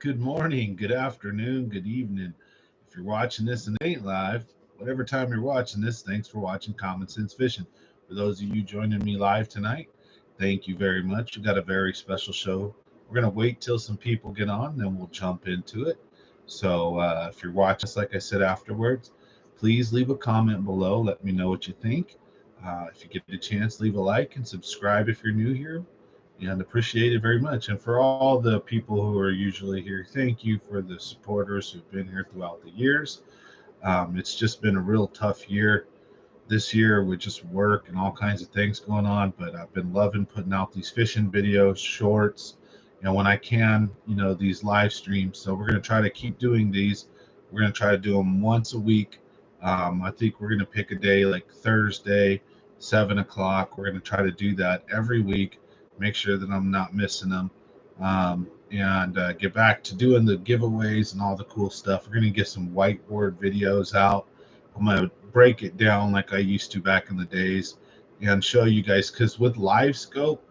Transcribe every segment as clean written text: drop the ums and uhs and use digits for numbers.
Good morning, good afternoon, good evening. If you're watching this and ain't live, whatever time you're watching this, thanks for watching Common Sense Fishing. For those of you joining me live tonight, thank you very much. We got a very special show. We're going to wait till some people get on, then we'll jump into it. So if you're watching this, like I said afterwards, please leave a comment below. Let me know what you think. If you get a chance, leave a like and subscribe if you're new here and appreciate it very much. And for all the people who are usually here, thank you for the supporters who've been here throughout the years. It's just been a real tough year this year with just work and all kinds of things going on. But I've been loving putting out these fishing videos, shorts, when I can, these live streams. So we're going to try to keep doing these. We're going to try to do them once a week. I think we're going to pick a day like Thursday, 7 o'clock. We're going to try to do that every week, make sure that I'm not missing them. And get back to doing the giveaways and all the cool stuff. We're going to get some whiteboard videos out. I'm going to break it down like I used to back in the days and show you guys, because with live scope,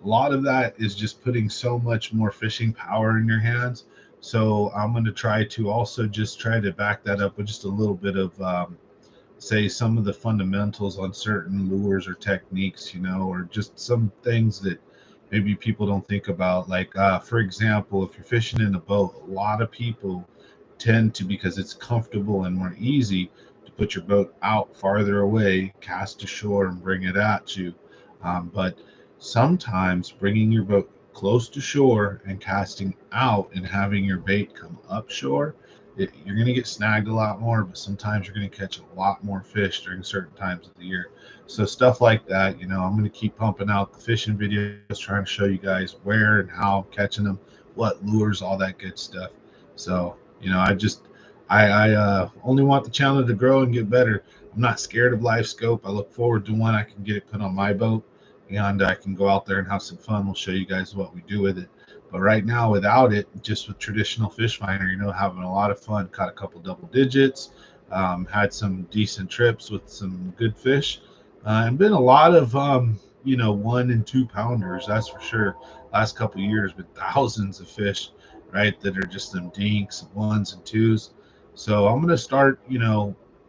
a lot of that is just putting so much more fishing power in your hands. So I'm going to try to also just try to back that up with just a little bit of say some of the fundamentals on certain lures or techniques, or just some things that maybe people don't think about. Like, for example, if you're fishing in a boat, a lot of people tend to, because it's comfortable and more easy, to put your boat out farther away, cast to shore, and bring it at you. But sometimes bringing your boat close to shore and casting out and having your bait come up shore, you're going to get snagged a lot more, but sometimes you're going to catch a lot more fish during certain times of the year. So stuff like that, I'm going to keep pumping out the fishing videos, trying to show you guys where and how I'm catching them, what lures, all that good stuff. So, I only want the channel to grow and get better. I'm not scared of live scope. I look forward to when I can get it put on my boat and I can go out there and have some fun. We'll show you guys what we do with it. But right now, without it, just with traditional fish finder, having a lot of fun. Caught a couple double digits, had some decent trips with some good fish, and been a lot of 1 and 2 pounders. That's for sure. Last couple of years, but thousands of fish, right? That are just them dinks, ones and twos. So I'm gonna start,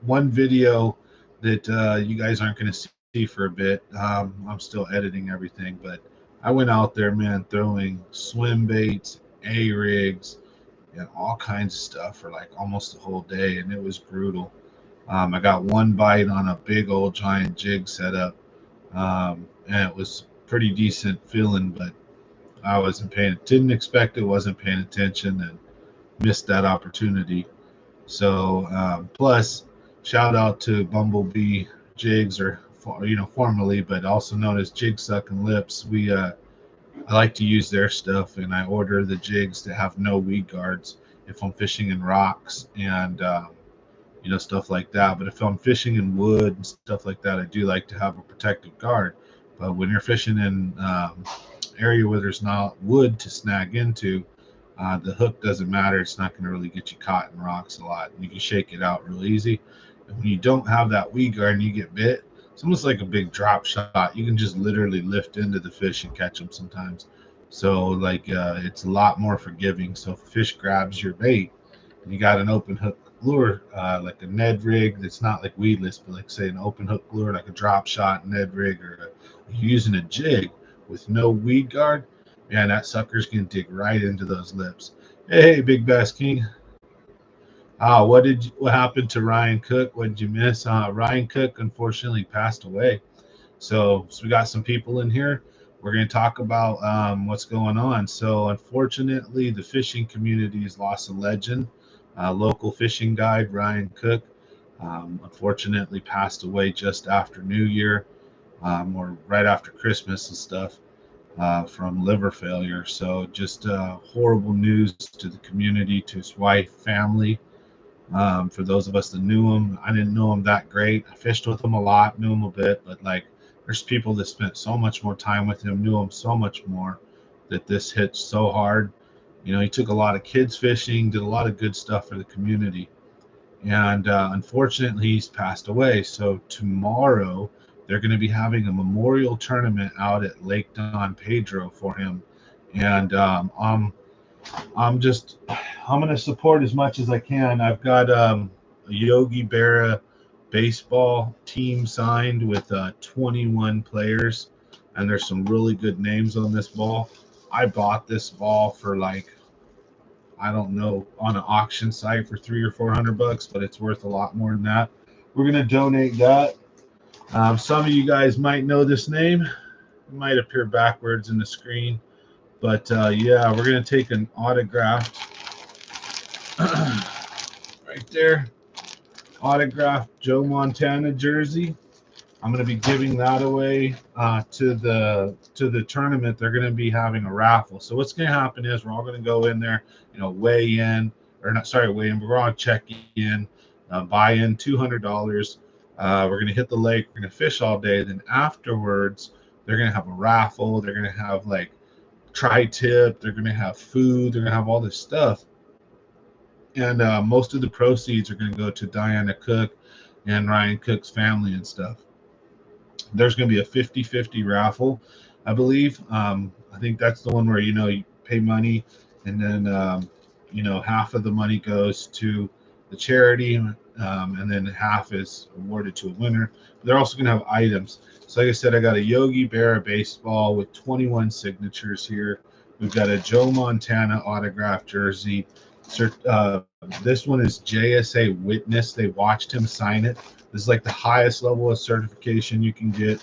one video that you guys aren't gonna see for a bit. I'm still editing everything, but I went out there, man, throwing swim baits, A rigs, and all kinds of stuff for like almost the whole day, and it was brutal. I got one bite on a big old giant jig setup, and it was pretty decent feeling, but I didn't expect it, wasn't paying attention, and missed that opportunity. So, plus, shout out to Bumblebee Jigs, or formerly, but also known as Jig Sucking Lips. I like to use their stuff, and I order the jigs to have no weed guards if I'm fishing in rocks and stuff like that. But if I'm fishing in wood and stuff like that, I do like to have a protective guard. But when you're fishing in area where there's not wood to snag into, the hook doesn't matter. It's not going to really get you caught in rocks a lot. You can shake it out real easy. And when you don't have that weed guard and you get bit, it's almost like a big drop shot. You can just literally lift into the fish and catch them sometimes. So it's a lot more forgiving. So if a fish grabs your bait and you got an open hook lure, like a Ned rig that's not like weedless, but like say an open hook lure, like a drop shot Ned rig, or using a jig with no weed guard, man, that sucker's gonna dig right into those lips. Hey, Big Bass King. What happened to Ryan Cook? What did you miss? Ryan Cook unfortunately passed away. So we got some people in here. We're going to talk about what's going on. So unfortunately, the fishing community has lost a legend. Local fishing guide Ryan Cook unfortunately passed away just after New Year, or right after Christmas and stuff, from liver failure. So just horrible news to the community, to his wife, family. For those of us that knew him, I didn't know him that great. I fished with him a lot, knew him a bit, but there's people that spent so much more time with him, knew him so much more, that this hit so hard. He took a lot of kids fishing, did a lot of good stuff for the community, and unfortunately, he's passed away. So tomorrow, they're going to be having a memorial tournament out at Lake Don Pedro for him, and I'm going to support as much as I can. I've got a Yogi Berra baseball team signed with 21 players, and there's some really good names on this ball. I bought this ball for like, I don't know, on an auction site for 300 or 400 bucks, but it's worth a lot more than that. We're gonna donate that. Some of you guys might know this name. It might appear backwards in the screen, but yeah, we're gonna take an autographed right there, autographed Joe Montana jersey. I'm going to be giving that away to the tournament. They're going to be having a raffle. So what's going to happen is we're all going to go in there, weigh in, or not, sorry, weigh in. We're all check in, buy in $200. We're going to hit the lake. We're going to fish all day. Then afterwards, they're going to have a raffle. They're going to have like tri-tip. They're going to have food. They're going to have all this stuff. And most of the proceeds are going to go to Diana Cook and Ryan Cook's family and stuff. There's going to be a 50-50 raffle, I believe. I think that's the one where, you pay money and then, half of the money goes to the charity, and then half is awarded to a winner. They're also going to have items. So like I said, I got a Yogi Berra baseball with 21 signatures here. We've got a Joe Montana autographed jersey. This one is JSA Witness. They watched him sign it. This is like the highest level of certification you can get.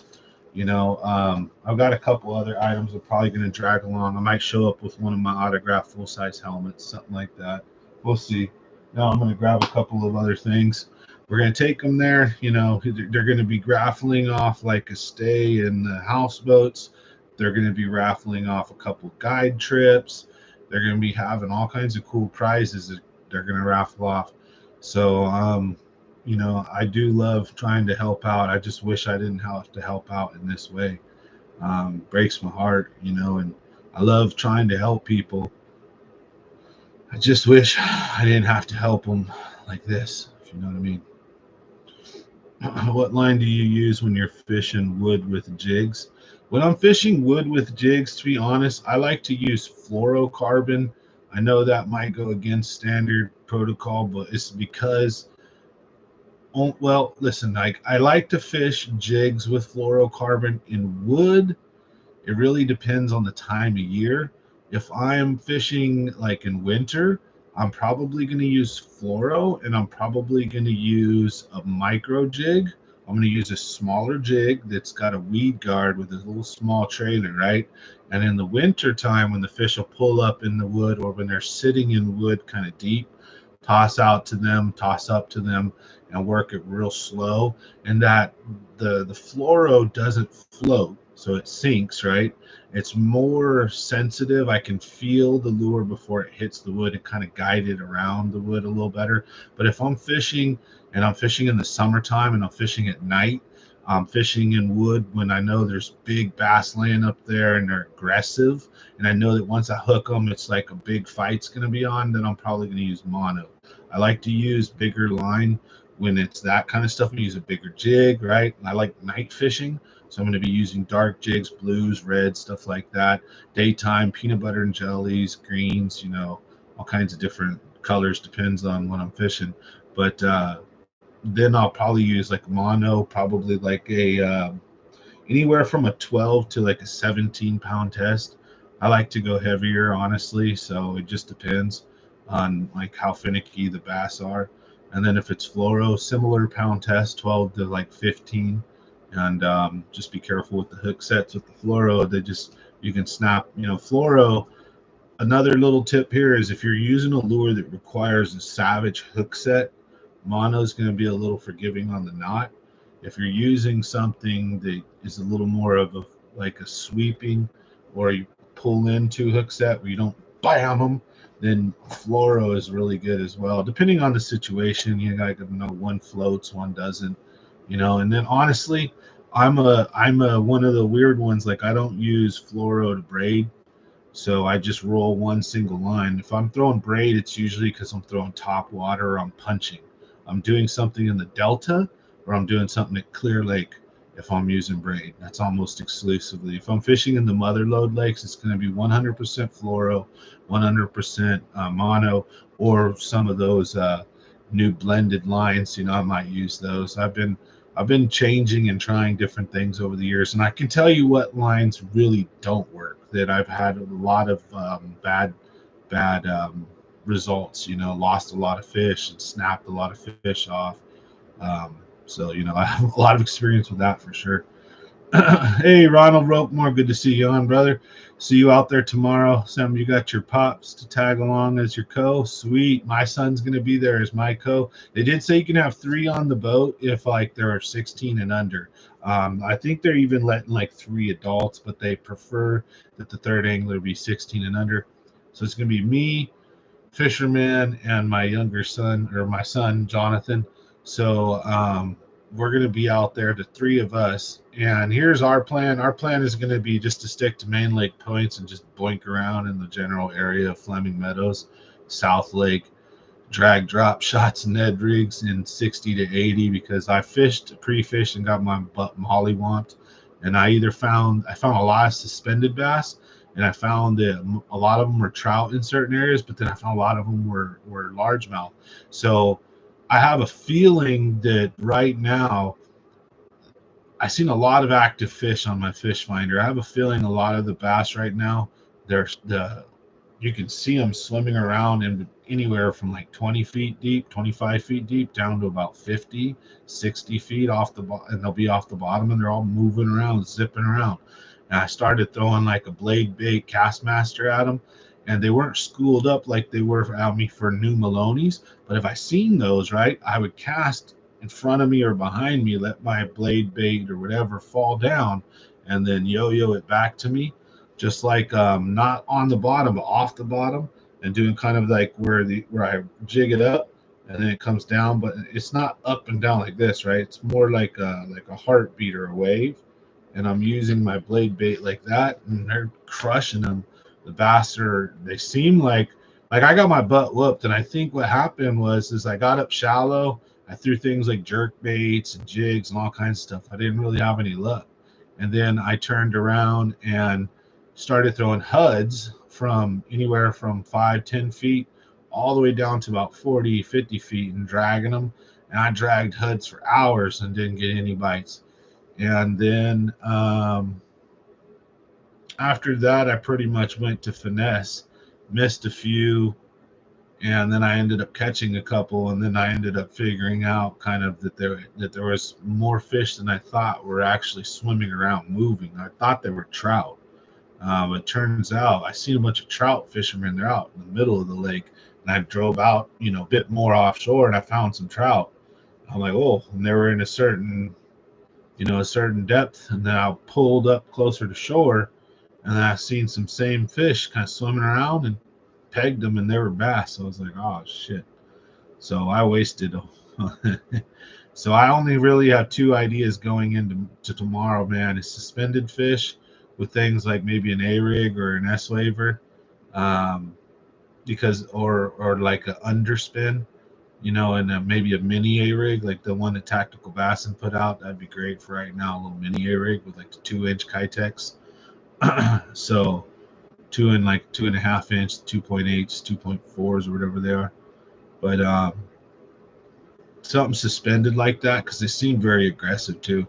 I've got a couple other items I'm probably going to drag along. I might show up with one of my autographed full-size helmets, something like that. We'll see. Now I'm going to grab a couple of other things. We're going to take them there. They're going to be raffling off like a stay in the houseboats. They're going to be raffling off a couple guide trips. They're going to be having all kinds of cool prizes that they're going to raffle off. So, I do love trying to help out. I just wish I didn't have to help out in this way. Breaks my heart, and I love trying to help people. I just wish I didn't have to help them like this, if you know what I mean. What line do you use when you're fishing wood with jigs? When I'm fishing wood with jigs, to be honest, I like to use fluorocarbon. I know that might go against standard protocol, but it's because, well, listen, I like to fish jigs with fluorocarbon in wood. It really depends on the time of year. If I'm fishing like in winter, I'm probably going to use fluoro, and I'm probably going to use a micro jig. I'm going to use a smaller jig that's got a weed guard with a little small trailer, right? And in the winter time, when the fish will pull up in the wood, or when they're sitting in wood kind of deep, toss out to them, toss up to them, and work it real slow. And that the fluoro doesn't float, so it sinks, right? It's more sensitive. I can feel the lure before it hits the wood and kind of guide it around the wood a little better. But if I'm fishing, and I'm fishing in the summertime, and I'm fishing at night, I'm fishing in wood when I know there's big bass laying up there and they're aggressive, and I know that once I hook them, it's like a big fight's going to be on, then I'm probably going to use mono. I like to use bigger line when it's that kind of stuff. I use a bigger jig, right? I like night fishing, so I'm going to be using dark jigs, blues, reds, stuff like that. Daytime, peanut butter and jellies, greens, all kinds of different colors, depends on what I'm fishing. But then I'll probably use like mono, probably like a anywhere from a 12 to like a 17-pound test. I like to go heavier, honestly, so it just depends on like how finicky the bass are. And then if it's fluoro, similar pound test, 12 to like 15. And just be careful with the hook sets with the fluoro. You can snap, fluoro. Another little tip here is if you're using a lure that requires a savage hook set, mono is going to be a little forgiving on the knot. If you're using something that is a little more of like a sweeping, or you pull into hook set where you don't bam them, then fluoro is really good as well. Depending on the situation, you got to know one floats, one doesn't, And then honestly, I'm a one of the weird ones. Like I don't use fluoro to braid. So I just roll one single line. If I'm throwing braid, it's usually because I'm throwing top water or I'm punching. I'm doing something in the delta, or I'm doing something at Clear Lake. if I'm using braid. That's almost exclusively. If I'm fishing in the mother lode lakes, it's going to be 100% fluoro, 100% mono, or some of those new blended lines. I might use those. I've been changing and trying different things over the years, and I can tell you what lines really don't work. That I've had a lot of bad results. Lost a lot of fish and snapped a lot of fish off. Um, so I have a lot of experience with that for sure. Hey, Ronald Ropemore, good to see you on, brother. See you out there tomorrow. Sam, you got your pops to tag along as your co. Sweet. My son's gonna be there as my co. They did say you can have 3 on the boat if like there are 16 and under. I think they're even letting like 3 adults, but they prefer that the third angler be 16 and under. So it's gonna be me, fisherman, and my younger son, or my son Jonathan. So we're going to be out there, the 3 of us. And here's our plan. Our plan is going to be just to stick to main lake points and just boink around in the general area of Fleming Meadows, South Lake, drag drop shots, Ned rigs in 60 to 80, because I fished, pre-fished, and got my butt mollywomped. And I found a lot of suspended bass, and I found that a lot of them were trout in certain areas, but then I found a lot of them were largemouth. So I have a feeling that right now I've seen a lot of active fish on my fish finder. I have a feeling a lot of the bass right now, there's the you can see them swimming around in anywhere from like 20 feet deep, 25 feet deep, down to about 50, 60 feet off the bottom, and they'll be off the bottom, and they're all moving around, zipping around. And I started throwing like a blade bait Castmaster at them, and they weren't schooled up like they were at me for new Maloney's. But if I seen those, right, I would cast in front of me or behind me, let my blade bait or whatever fall down, and then yo-yo it back to me, just like not on the bottom, but off the bottom, and doing kind of like where I jig it up and then it comes down, but it's not up and down like this, right? It's more like a heartbeat or a wave, and I'm using my blade bait like that, and they're crushing them. The bass they seem like I got my butt whooped, and I think what happened was I got up shallow. I threw things like jerk baits and jigs and all kinds of stuff. I didn't really have any luck, and then I turned around and started throwing HUDs from anywhere from 5-10 feet all the way down to about 40-50 feet and dragging them. And I dragged HUDs for hours and didn't get any bites. And then after that, I pretty much went to finesse, missed a few, and then I ended up catching a couple, and then I ended up figuring out kind of that there was more fish than I thought were actually swimming around moving. I thought they were trout. It turns out I seen a bunch of trout fishermen. They're out in the middle of the lake, and I drove out, a bit more offshore, and I found some trout. I'm like, oh, and they were in a certain depth, and then I pulled up closer to shore, and then I seen some same fish kind of swimming around and pegged them, and they were bass. So I was like, oh shit. So I wasted them. So I only really have 2 ideas going into tomorrow, man. Is suspended fish with things like maybe an A rig or an S waver, because or like an underspin, and maybe a mini A rig like the one that Tactical Bassin put out. That'd be great for right now. A little mini A rig with like the 2-inch Kitex. So 2.5 inch, 2.8s, 2.4s, or whatever they are. But something suspended like that, because they seem very aggressive too.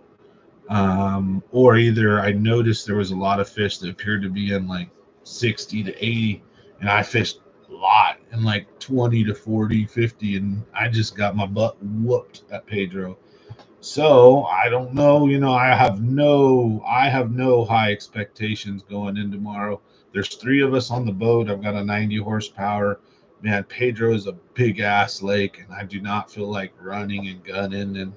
Or either I noticed there was a lot of fish that appeared to be in like 60 to 80, and I fished a lot in like 20 to 40, 50, and I just got my butt whooped at Pedro. So I don't know, I have no high expectations going in tomorrow. There's 3 of us on the boat. I've got a 90 horsepower. Man, Pedro is a big ass lake, and I do not feel like running and gunning and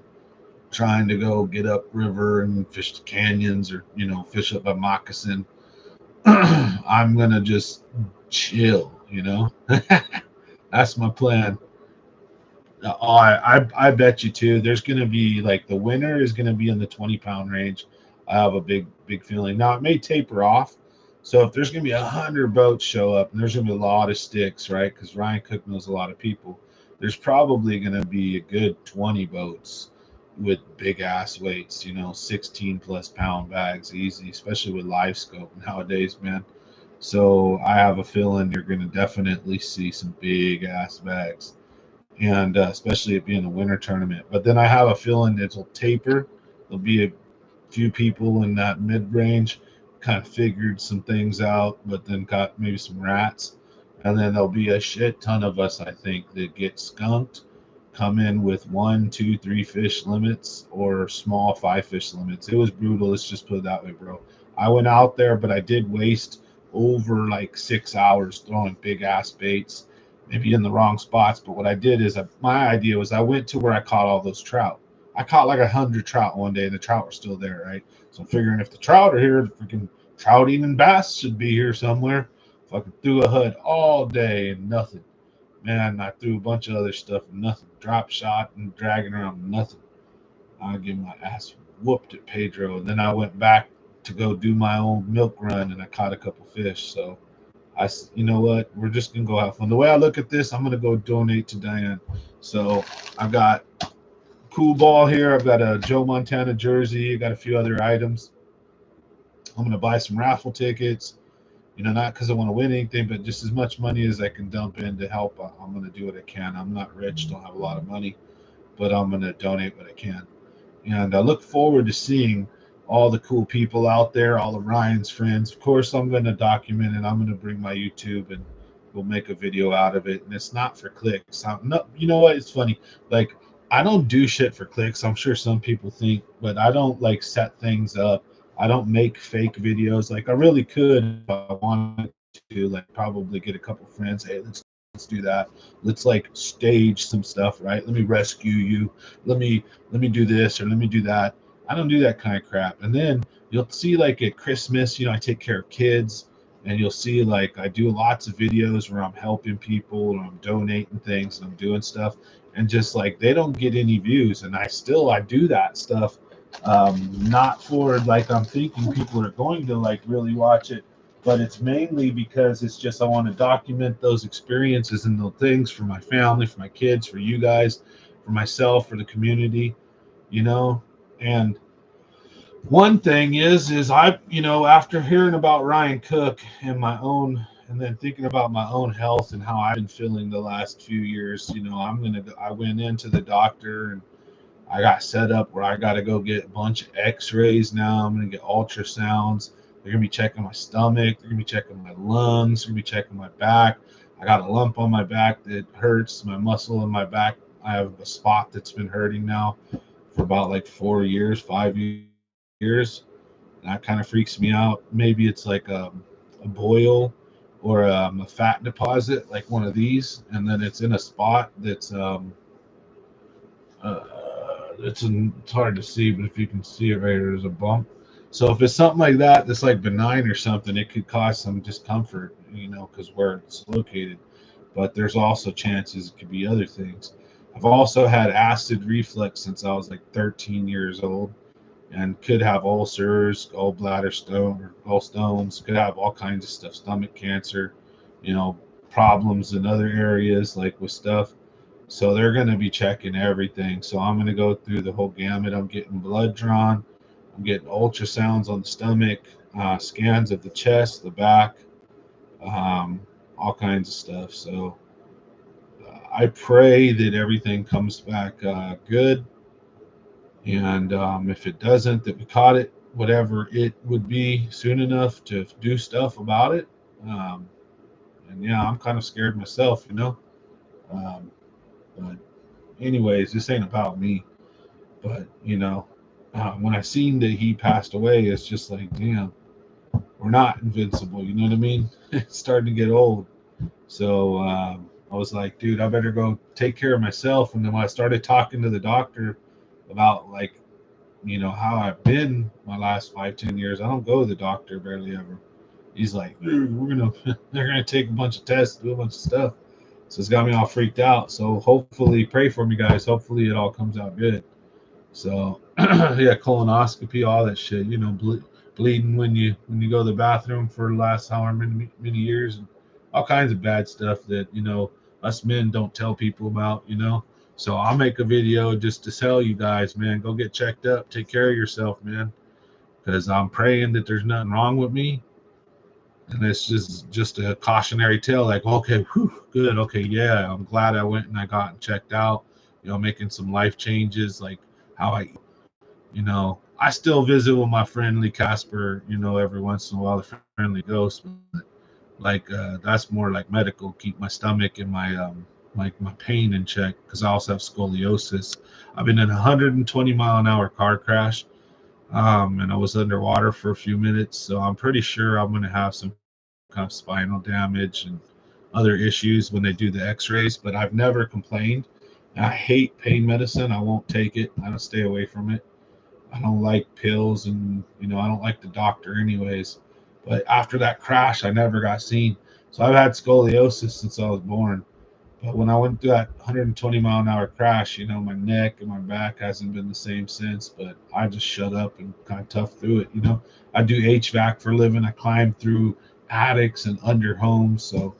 trying to go get up river and fish the canyons, or fish up a moccasin. I'm gonna just chill. That's my plan. I bet you too. There's gonna be like the winner is gonna be in the 20-pound range. I have a big feeling. Now it may taper off. So if there's gonna be 100 boats show up, and there's gonna be a lot of sticks, right? Because Ryan Cook knows a lot of people. There's probably gonna be a good 20 boats, with big ass weights, 16 plus pound bags easy, especially with live scope nowadays, man. So I have a feeling you're going to definitely see some big ass bags, and especially it being a winter tournament. But then I have a feeling it'll taper. There'll be a few people in that mid range kind of figured some things out, but then got maybe some rats. And then there'll be a shit ton of us, I think, that get skunked, come in with 1, 2, 3 fish limits or small 5 fish limits. It was brutal. Let's just put it that way, bro. I went out there, but I did waste over like 6 hours throwing big ass baits, maybe in the wrong spots. But what I did is my idea was I went to where I caught all those trout. I caught like 100 trout one day, and the trout were still there, right? So I'm figuring if the trout are here, the freaking trout eating bass should be here somewhere. Fucking threw a hood all day and nothing. Man, I threw a bunch of other stuff and nothing. Drop shot and dragging around, nothing. I get my ass whooped at Pedro. And then I went back to go do my own milk run, and I caught a couple fish. So you know what? We're just gonna go have fun. The way I look at this, I'm gonna go donate to Diane. So I've got cool ball here. I've got a Joe Montana jersey. I got a few other items. I'm gonna buy some raffle tickets. Not because I want to win anything, but just as much money as I can dump in to help. I'm gonna do what I can. I'm not rich, don't have a lot of money, but I'm gonna donate what I can. And I look forward to seeing all the cool people out there, all of Ryan's friends. Of course, I'm going to document it. I'm going to bring my YouTube and we'll make a video out of it. And it's not for clicks. No, you know what? It's funny. Like, I don't do shit for clicks. I'm sure some people think, but I don't like set things up. I don't make fake videos. Like, I really could if I wanted to, like, probably get a couple friends. Hey, let's do that. Let's like stage some stuff, right? Let me rescue you. Let me do this or let me do that. I don't do that kind of crap. And then you'll see like at Christmas, I take care of kids, and you'll see like I do lots of videos where I'm helping people and I'm donating things and I'm doing stuff, and just like they don't get any views, and I do that stuff, not for like I'm thinking people are going to like really watch it, but it's mainly because it's just I want to document those experiences and those things for my family, for my kids, for you guys, for myself, for the community, you know. And one thing is I, after hearing about Ryan Cook and my own, and then thinking about my own health and how I've been feeling the last few years, I went into the doctor and I got set up where I got to go get a bunch of x-rays now. I'm going to get ultrasounds. They're going to be checking my stomach. They're going to be checking my lungs. They're going to be checking my back. I got a lump on my back that hurts. My muscle in my back, I have a spot that's been hurting now for about like 4 years, 5 years. And that kind of freaks me out. Maybe it's like a boil or a fat deposit, like one of these. And then it's in a spot that's uh, it's hard to see, but if you can see it right here, there's a bump. So if it's something like that that's like benign or something, it could cause some discomfort, because where it's located. But there's also chances it could be other things. I've also had acid reflux since I was like 13 years old, and could have ulcers, gallbladder stone or gallstones, could have all kinds of stuff, stomach cancer, you know, problems in other areas like with stuff. So they're going to be checking everything. So I'm going to go through the whole gamut. I'm getting blood drawn. I'm getting ultrasounds on the stomach, scans of the chest, the back, all kinds of stuff. So I pray that everything comes back good. And if it doesn't, that we caught it, whatever it would be, soon enough to do stuff about it. Um, and yeah, I'm kind of scared myself. But anyways, this ain't about me. But when I seen that he passed away, it's just like, damn, we're not invincible. You know what I mean? It's starting to get old. So I was like, dude, I better go take care of myself. And then when I started talking to the doctor about like, how I've been my last 5, 10 years, I don't go to the doctor barely ever. He's like, dude, they're gonna take a bunch of tests, do a bunch of stuff. So it's got me all freaked out. So hopefully, pray for me, guys. Hopefully, it all comes out good. So yeah, colonoscopy, all that shit. Bleeding when you go to the bathroom for the last however many years, and all kinds of bad stuff that us men don't tell people about. So I'll make a video just to tell you guys, man, go get checked up, take care of yourself, man, because I'm praying that there's nothing wrong with me. And it's just a cautionary tale, like, okay, whew, good, okay, yeah, I'm glad I went and I got checked out, making some life changes, like how I still visit with my friendly Casper, every once in a while, the friendly ghost, but like that's more like medical, keep my stomach and my pain in check, because I also have scoliosis. I've been in a 120-mile-an-hour car crash, and I was underwater for a few minutes, so I'm pretty sure I'm going to have some kind of spinal damage and other issues when they do the x-rays, but I've never complained. I hate pain medicine. I won't take it. I don't stay away from it. I don't like pills, and I don't like the doctor anyways. But after that crash, I never got seen. So I've had scoliosis since I was born. But when I went through that 120-mile-an-hour crash, my neck and my back hasn't been the same since. But I just shut up and kind of tough through it. I do HVAC for a living. I climb through attics and under homes. So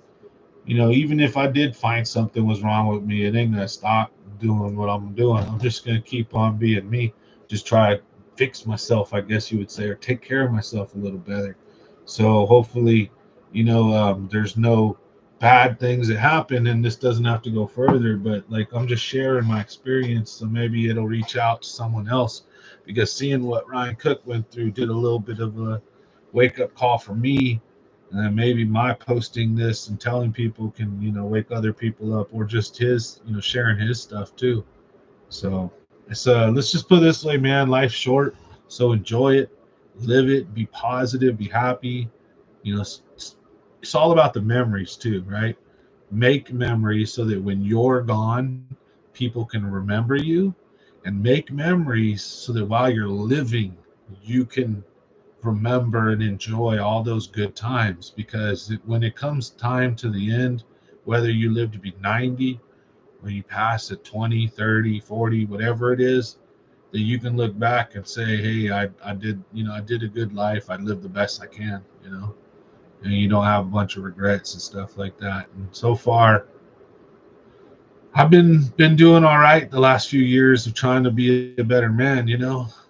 even if I did find something was wrong with me, it ain't gonna stop doing what I'm doing. I'm just gonna keep on being me. Just try to fix myself, I guess you would say, or take care of myself a little better. So hopefully, there's no bad things that happen, and this doesn't have to go further. But like, I'm just sharing my experience, so maybe it'll reach out to someone else. Because seeing what Ryan Cook went through did a little bit of a wake up call for me, and then maybe my posting this and telling people can wake other people up, or just his sharing his stuff too. So it's let's just put it this way, man, life's short, so enjoy it, live it, be positive, be happy. It's all about the memories too, right? Make memories so that when you're gone, people can remember you, and make memories so that while you're living, you can remember and enjoy all those good times, because when it comes time to the end, whether you live to be 90 or you pass at 20, 30, 40, whatever it is, that you can look back and say, hey, I did, I did a good life. I lived the best I can, and you don't have a bunch of regrets and stuff like that. And so far, I've been doing all right the last few years of trying to be a better man,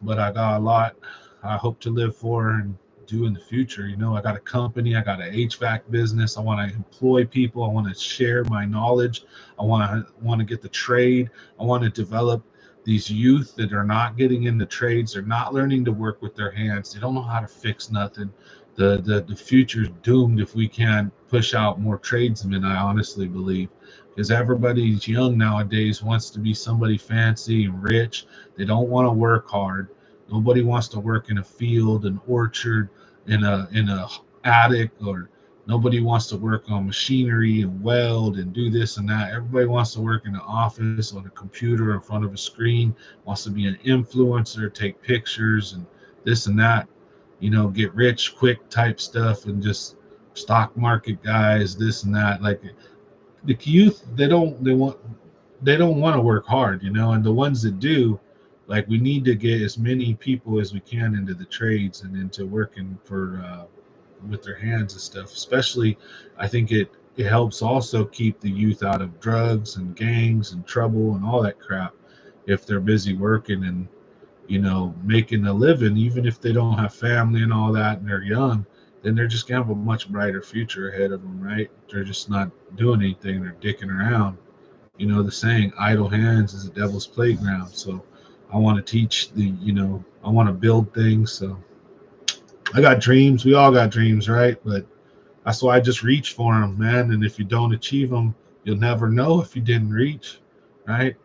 but I got a lot I hope to live for and do in the future. I got a company, I got an HVAC business. I want to employ people. I want to share my knowledge. I want to get the trade. I want to develop these youth that are not getting into trades. They're not learning to work with their hands. They don't know how to fix nothing. The future's doomed if we can't push out more tradesmen, I honestly believe, because everybody's young nowadays wants to be somebody fancy and rich. They don't want to work hard. Nobody wants to work in a field, an orchard, in a attic, or nobody wants to work on machinery and weld and do this and that. Everybody wants to work in an office on a computer in front of a screen, wants to be an influencer, take pictures and this and that, get rich quick type stuff, and just stock market guys, this and that. Like, the youth, they don't want to work hard, and the ones that do, like, we need to get as many people as we can into the trades and into working for with their hands and stuff. Especially, I think it helps also keep the youth out of drugs and gangs and trouble and all that crap, if they're busy working and making a living. Even if they don't have family and all that and they're young, then they're just gonna have a much brighter future ahead of them, right? They're just not doing anything, they're dicking around. The saying, idle hands is a devil's playground. So I want to teach I want to build things. So I got dreams. We all got dreams, right? But that's why I just reach for them, man. And if you don't achieve them, you'll never know if you didn't reach, right?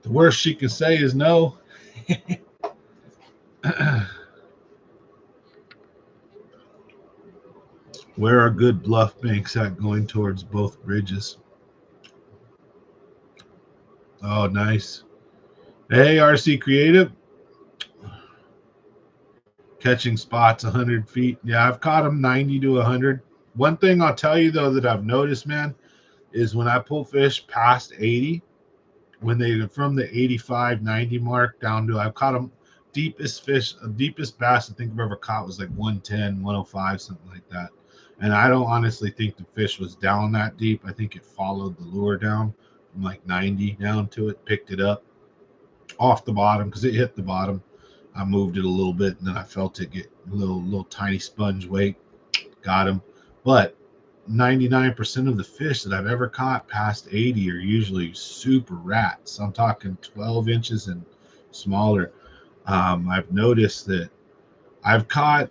The worst she can say is no. Where are good bluff banks at going towards both bridges? Oh, nice. Hey, RC Creative. Catching spots 100 feet. Yeah, I've caught them 90 to 100. One thing I'll tell you, though, that I've noticed, man, is when I pull fish past 80, when they from the 85, 90 mark down to, I've caught them, deepest bass I think I've ever caught was like 110, 105, something like that. And I don't honestly think the fish was down that deep. I think it followed the lure down like 90 down to it, picked it up off the bottom because it hit the bottom. I moved it a little bit, and then I felt it get a little tiny sponge weight. Got him. But 99% of the fish that I've ever caught past 80 are usually super rats. I'm talking 12 inches and smaller. I've noticed that I've caught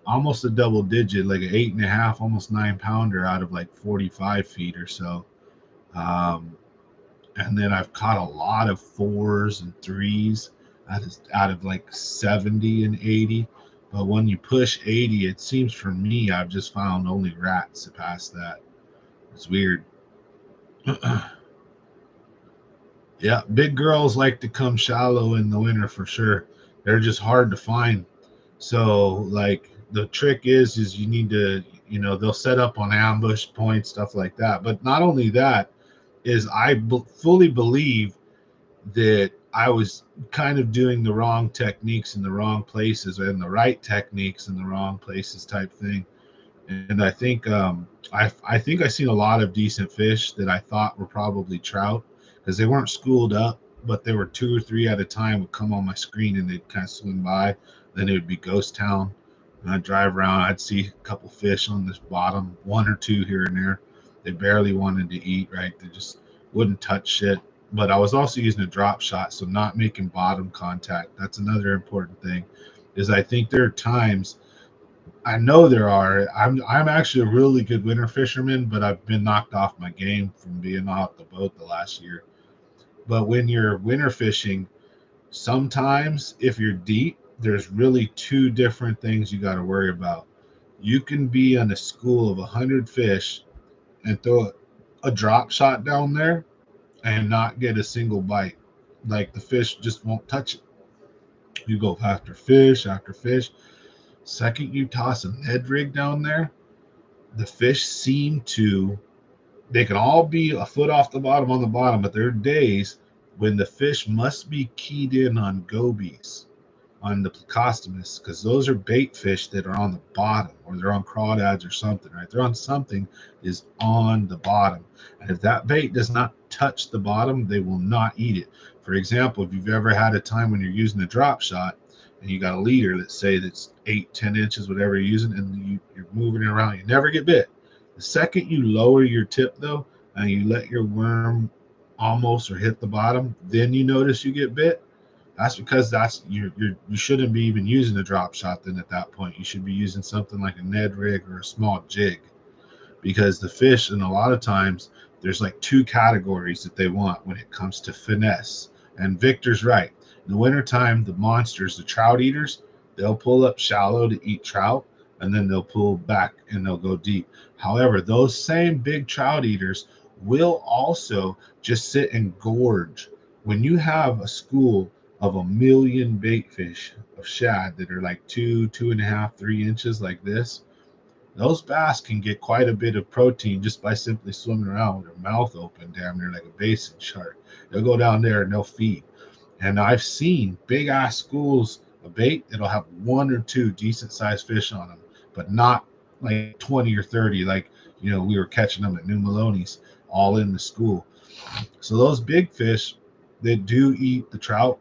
almost a double digit, like an 8.5, almost 9 pounder out of like 45 feet or so. Um, and then I've caught a lot of fours and threes out of like 70 and 80. But when you push 80, it seems for me, I've just found only rats past that. It's weird. Yeah, big girls like to come shallow in the winter for sure. They're just hard to find. So like the trick is you need to, they'll set up on ambush points, stuff like that. But not only that, is fully believe that I was kind of doing the wrong techniques in the wrong places and the right techniques in the wrong places type thing. And I think I seen a lot of decent fish that I thought were probably trout because they weren't schooled up, but there were two or three at a time would come on my screen and they'd kind of swim by. Then it would be ghost town. And I'd drive around. I'd see a couple fish on this bottom, one or two here and there. They barely wanted to eat, right? They just wouldn't touch shit. But I was also using a drop shot, so not making bottom contact. That's another important thing. Is I think there are times I know there are. I'm actually a really good winter fisherman, but I've been knocked off my game from being off the boat the last year. But when you're winter fishing, sometimes if you're deep, there's really two different things you got to worry about. You can be on a school of 100 fish and throw a drop shot down there and not get a single bite. Like the fish just won't touch it. You go after fish after fish. Second, you toss a Ned rig down there, the fish seem to, they can all be a foot off the bottom on the bottom, but there are days when the fish must be keyed in on gobies, on the plecostomus, because those are bait fish that are on the bottom, or they're on crawdads or something, right? They're on something is on the bottom. And if that bait does not touch the bottom, they will not eat it. For example, if you've ever had a time when you're using a drop shot and you got a leader, let's say that's 8-10 inches, whatever you're using, and you're moving it around, you never get bit. The second you lower your tip though, and you let your worm almost or hit the bottom, then you notice you get bit. That's because you shouldn't be even using a drop shot then at that point. You should be using something like a Ned rig or a small jig, because the fish, and a lot of times there's like two categories that they want when it comes to finesse. And Victor's right. In the wintertime, the monsters, the trout eaters, they'll pull up shallow to eat trout, and then they'll pull back and they'll go deep. However, those same big trout eaters will also just sit and gorge. When you have a school of 1 million bait fish of shad that are like 2.5, 3 inches like this, those bass can get quite a bit of protein just by simply swimming around with their mouth open, damn near like a basin shark. They'll go down there and they'll feed. And I've seen big ass schools of bait that'll have one or two decent sized fish on them, but not like 20 or 30, like, we were catching them at New Maloney's all in the school. So those big fish that do eat the trout,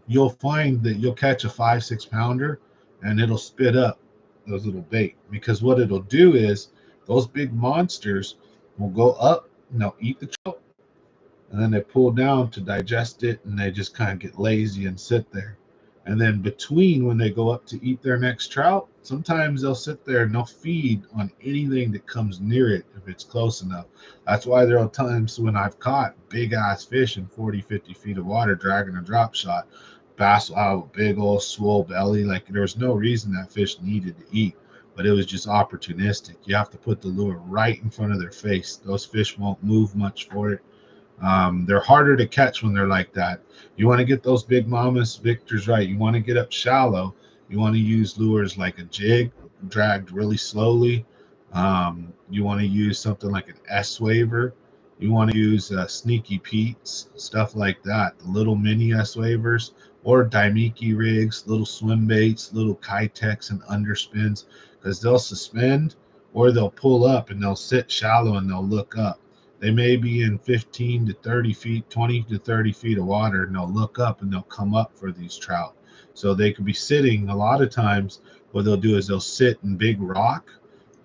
you'll find that you'll catch a 5-6 pounder and it'll spit up those little bait, because what it'll do is those big monsters will go up and they'll eat the trout, and then they pull down to digest it, and they just kind of get lazy and sit there. And then between when they go up to eat their next trout, sometimes they'll sit there and they'll feed on anything that comes near it if it's close enough. That's why there are times when I've caught big ass fish in 40, 50 feet of water dragging a drop shot. Bass will have a big old swole belly. Like, there was no reason that fish needed to eat, but it was just opportunistic. You have to put the lure right in front of their face. Those fish won't move much for it. They're harder to catch when they're like that. You want to get those big mamas, Victor's right. You want to get up shallow. You want to use lures like a jig, dragged really slowly. You want to use something like an S-waver. You want to use Sneaky Pete's, stuff like that. The little mini S-wavers, or Daimiki rigs, little swim baits, little Kitex and underspins, because they'll suspend or they'll pull up and they'll sit shallow and they'll look up. They may be in 15 to 30 feet, 20 to 30 feet of water, and they'll look up and they'll come up for these trout. So they could be sitting a lot of times. What they'll do is they'll sit in big rock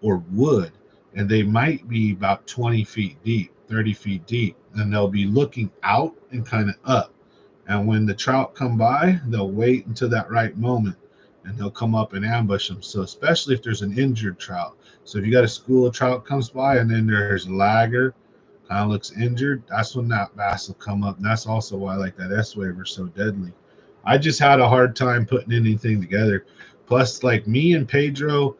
or wood, and they might be about 20 feet deep, 30 feet deep, and they'll be looking out and kind of up. And when the trout come by, they'll wait until that right moment and they'll come up and ambush them. So, especially if there's an injured trout. So, if you got a school of trout comes by and then there's a lagger, kind of looks injured, that's when that bass will come up. And that's also why I like that S waiver so deadly. I just had a hard time putting anything together. Plus, like me and Pedro,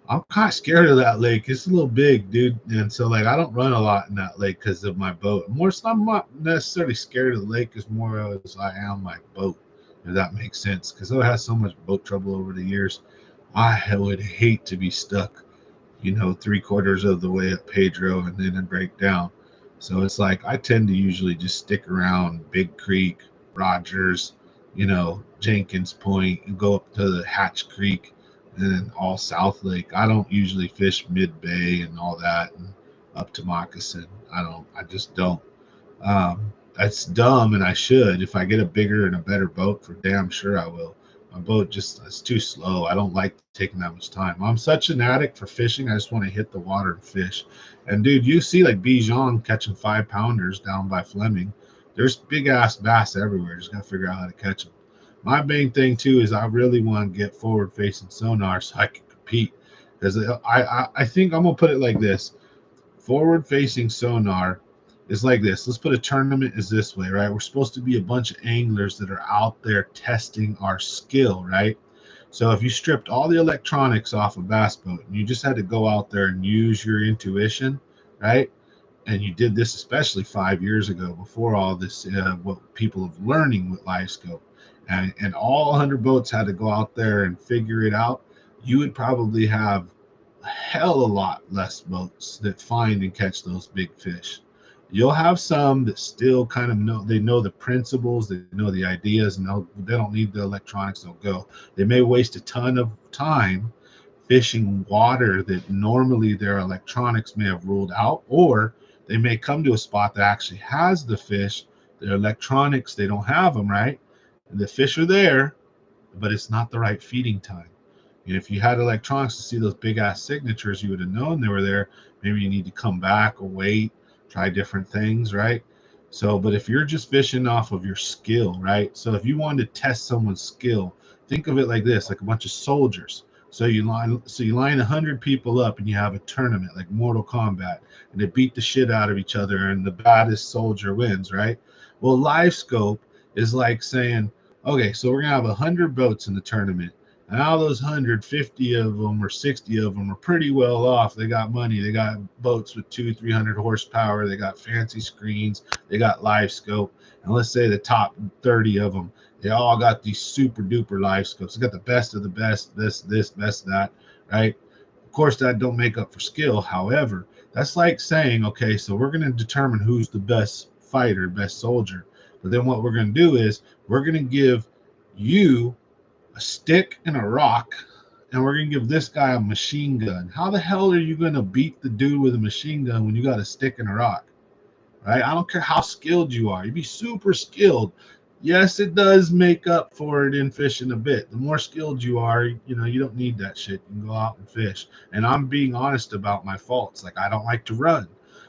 I'm kind of scared of that lake. It's a little big, dude. And so, like, I don't run a lot in that lake because of my boat. More so, I'm not necessarily scared of the lake as more as I am my boat, if that makes sense. Because I've had so much boat trouble over the years. I would hate to be stuck, 3/4 of the way up Pedro and then break down. So it's like I tend to usually just stick around Big Creek, Rogers, Jenkins Point, and go up to the Hatch Creek and then all South Lake. I don't usually fish Mid Bay and all that and up to Moccasin. I just don't. That's dumb, and I should. If I get a bigger and a better boat, for damn sure I will. My boat just is too slow. I don't like taking that much time. I'm such an addict for fishing. I just want to hit the water and fish. And dude, you see like Bijan catching 5-pounders down by Fleming. There's big ass bass everywhere. Just gotta figure out how to catch them. My main thing too is I really want to get forward facing sonar so I can compete. Because I think I'm gonna put it like this: forward facing sonar is like this. Let's put a tournament is this way, right? We're supposed to be a bunch of anglers that are out there testing our skill, right? So if you stripped all the electronics off a bass boat and you just had to go out there and use your intuition, right? And you did this especially 5 years ago, before all this, what people are learning with live scope, and all 100 boats had to go out there and figure it out, you would probably have a hell of a lot less boats that find and catch those big fish. You'll have some that still kind of know the principles, they know the ideas, and they don't need the electronics, they'll go. They may waste a ton of time fishing water that normally their electronics may have ruled out, or they may come to a spot that actually has the fish. Their electronics, they don't have them, right? And the fish are there, but it's not the right feeding time. And if you had electronics to see those big ass signatures, you would have known they were there. Maybe you need to come back or wait, try different things, right? So, but if you're just fishing off of your skill, right? So if you wanted to test someone's skill, think of it like this, like a bunch of soldiers. So you line 100 people up and you have a tournament like Mortal Kombat, and they beat the shit out of each other, and the baddest soldier wins, right? Well, live scope is like saying, okay, so we're gonna have 100 boats in the tournament, and out of those 150 of them or 60 of them are pretty well off. They got money. They got boats with 200-300 horsepower. They got fancy screens. They got live scope. And let's say the top 30 of them, they all got these super duper live scopes. They got the best of the best, this, best that, right? Of course, that don't make up for skill. However, that's like saying, okay, so we're going to determine who's the best fighter, best soldier. But then what we're going to do is we're going to give you a stick and a rock, and we're going to give this guy a machine gun. How the hell are you going to beat the dude with a machine gun when you got a stick and a rock? Right? I don't care how skilled you are. You'd be super skilled. Yes, it does make up for it in fishing a bit. The more skilled you are, you don't need that shit. You can go out and fish. And I'm being honest about my faults. Like, I don't like to run.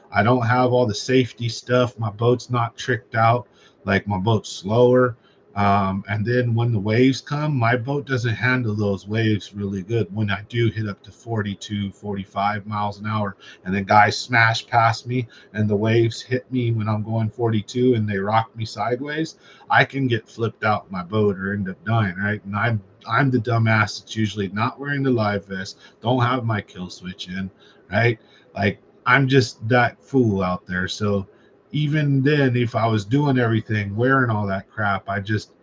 I don't have all the safety stuff. My boat's not tricked out. Like, my boat's slower. And then when the waves come, my boat doesn't handle those waves really good when I do hit up to 42, 45 miles an hour. And then guys smash past me and the waves hit me when I'm going 42 and they rock me sideways. I can get flipped out my boat or end up dying, right? And I'm the dumbass that's usually not wearing the live vest, don't have my kill switch in, right? Like, I'm just that fool out there. So even then, if I was doing everything, wearing all that crap, I just,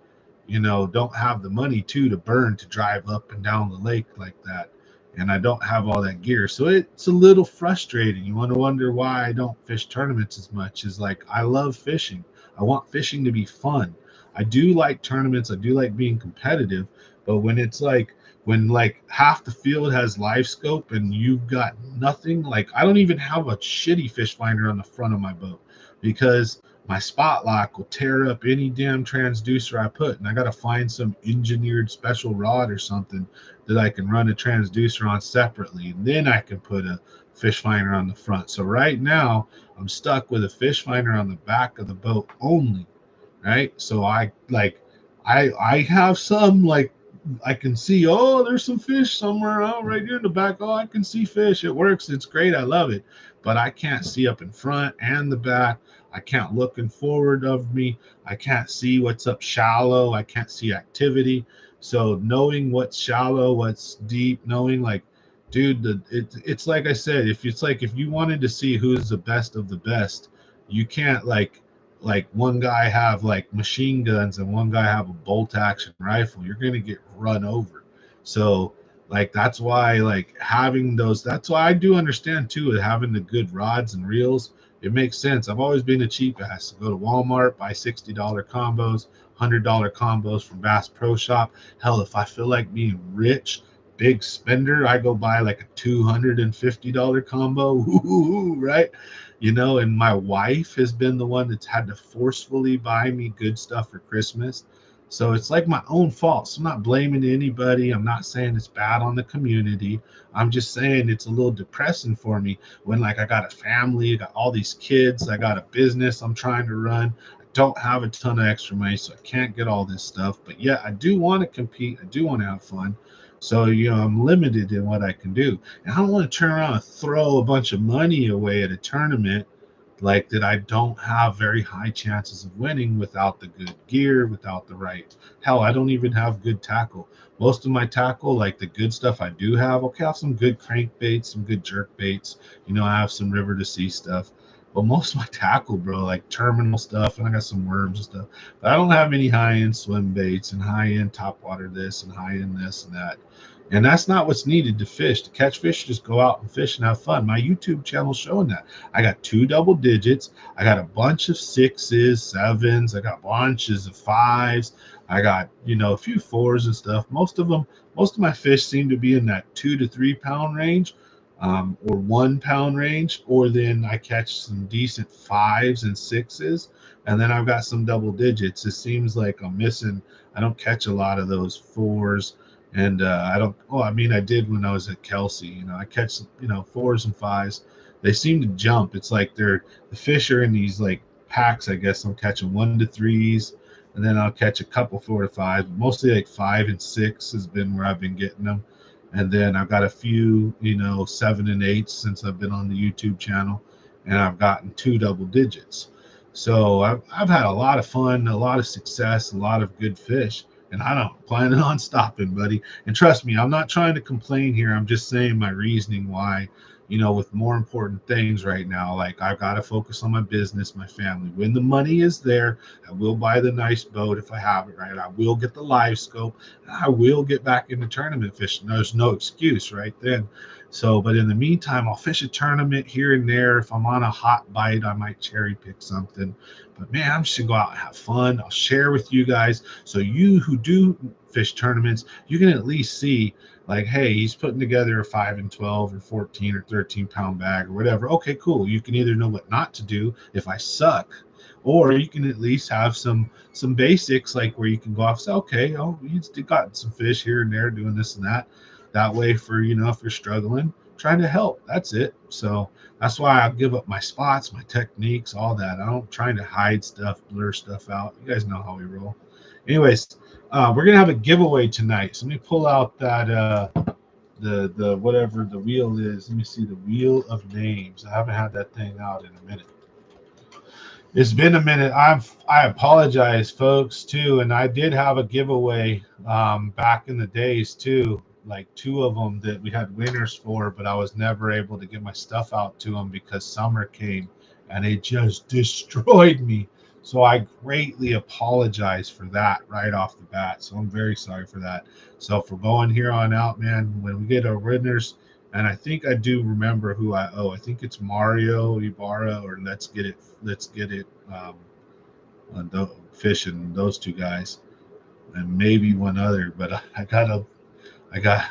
don't have the money to burn to drive up and down the lake like that. And I don't have all that gear. So it's a little frustrating. You want to wonder why I don't fish tournaments as much. Is like, I love fishing. I want fishing to be fun. I do like tournaments. I do like being competitive. But when it's like when like half the field has live scope and you've got nothing. Like I don't even have a shitty fish finder on the front of my boat because my spot lock will tear up any damn transducer I put, and I got to find some engineered special rod or something that I can run a transducer on separately, and then I can put a fish finder on the front. So right now I'm stuck with a fish finder on the back of the boat only, right? So I have some like I can see, oh, there's some fish somewhere out right here in the back. Oh, I can see fish. It works. It's great. I love it. But I can't see up in front and the back. I can't look in forward of me. I can't see what's up shallow. I can't see activity. So knowing what's shallow, what's deep, knowing like, dude, it's like I said, if it's like if you wanted to see who's the best of the best, you can't like one guy have like machine guns and one guy have a bolt action rifle. You're going to get run over. So like that's why like having those, that's why I do understand too having the good rods and reels. It makes sense. I've always been a cheap ass. Go to Walmart, buy $60 combos, $100 combos from Bass Pro Shop. Hell, if I feel like being rich, big spender, I go buy like a $250 combo. Ooh, right? You know, and my wife has been the one that's had to forcefully buy me good stuff for Christmas. So it's like my own fault. So I'm not blaming anybody. I'm not saying it's bad on the community. I'm just saying it's a little depressing for me when like I got a family, I got all these kids, I got a business I'm trying to run. I don't have a ton of extra money, so I can't get all this stuff. But yeah, I do want to compete. I do want to have fun. So, you know, I'm limited in what I can do. And I don't want to turn around and throw a bunch of money away at a tournament like that I don't have very high chances of winning without the good gear, without the right. Hell, I don't even have good tackle. Most of my tackle, like the good stuff I do have, okay, I have some good crankbaits, some good jerk baits. You know, I have some river to sea stuff. But most of my tackle, bro, like terminal stuff, and I got some worms and stuff. But I don't have any high-end swim baits and high-end topwater this and high-end this and that. And that's not what's needed to fish. To catch fish, just go out and fish and have fun. My YouTube channel is showing that. I got 2 double digits. I got a bunch of 6s, 7s. I got bunches of 5s. I got, you know, a few 4s and stuff. Most of my fish seem to be in that 2 to 3 pound range, or 1 pound range. Or then I catch some decent 5s and 6s. And then I've got some double digits. It seems like I'm missing. I don't catch a lot of those 4s. And I don't. Oh, I mean, I did when I was at Kelsey. You know, I catch 4s and 5s. They seem to jump. It's like the fish are in these like packs. I guess I'm catching 1 to 3s, and then I'll catch a couple 4 to 5s. Mostly like 5 and 6 has been where I've been getting them. And then I've got a few 7 and 8s since I've been on the YouTube channel, and I've gotten 2 double digits. So I've had a lot of fun, a lot of success, a lot of good fish, and I don't plan on stopping, buddy. And trust me, I'm not trying to complain here. I'm just saying my reasoning why, with more important things right now. Like I've got to focus on my business, my family. When the money is there, I will buy the nice boat if I have it, right? I will get the live scope. I will get back into tournament fishing. There's no excuse right then. So, but in the meantime, I'll fish a tournament here and there. If I'm on a hot bite, I might cherry pick something. But man, I'm just gonna go out and have fun. I'll share with you guys. So you who do fish tournaments, you can at least see like, hey, he's putting together a 5 and 12 or 14 or 13 pound bag or whatever. Okay, cool. You can either know what not to do if I suck, or you can at least have some basics like where you can go off and say, okay, oh, he's got some fish here and there doing this and that. That way for, if you're struggling, trying to help. That's it. So that's why I give up my spots, my techniques, all that. I don't trying to hide stuff, blur stuff out. You guys know how we roll. Anyways, we're gonna have a giveaway tonight. So let me pull out that the whatever the wheel is. Let me see the wheel of names. I haven't had that thing out in a minute. It's been a minute. I apologize, folks, too. And I did have a giveaway back in the days too, like 2 of them that we had winners for, but I was never able to get my stuff out to them because summer came and it just destroyed me. So I greatly apologize for that right off the bat. So I'm very sorry for that. So for going here on out, man, when we get our winners, and I think I do remember who I owe. I think it's Mario Ibarra or Let's Get It fishing, those 2 guys, and maybe one other. But I gotta I got,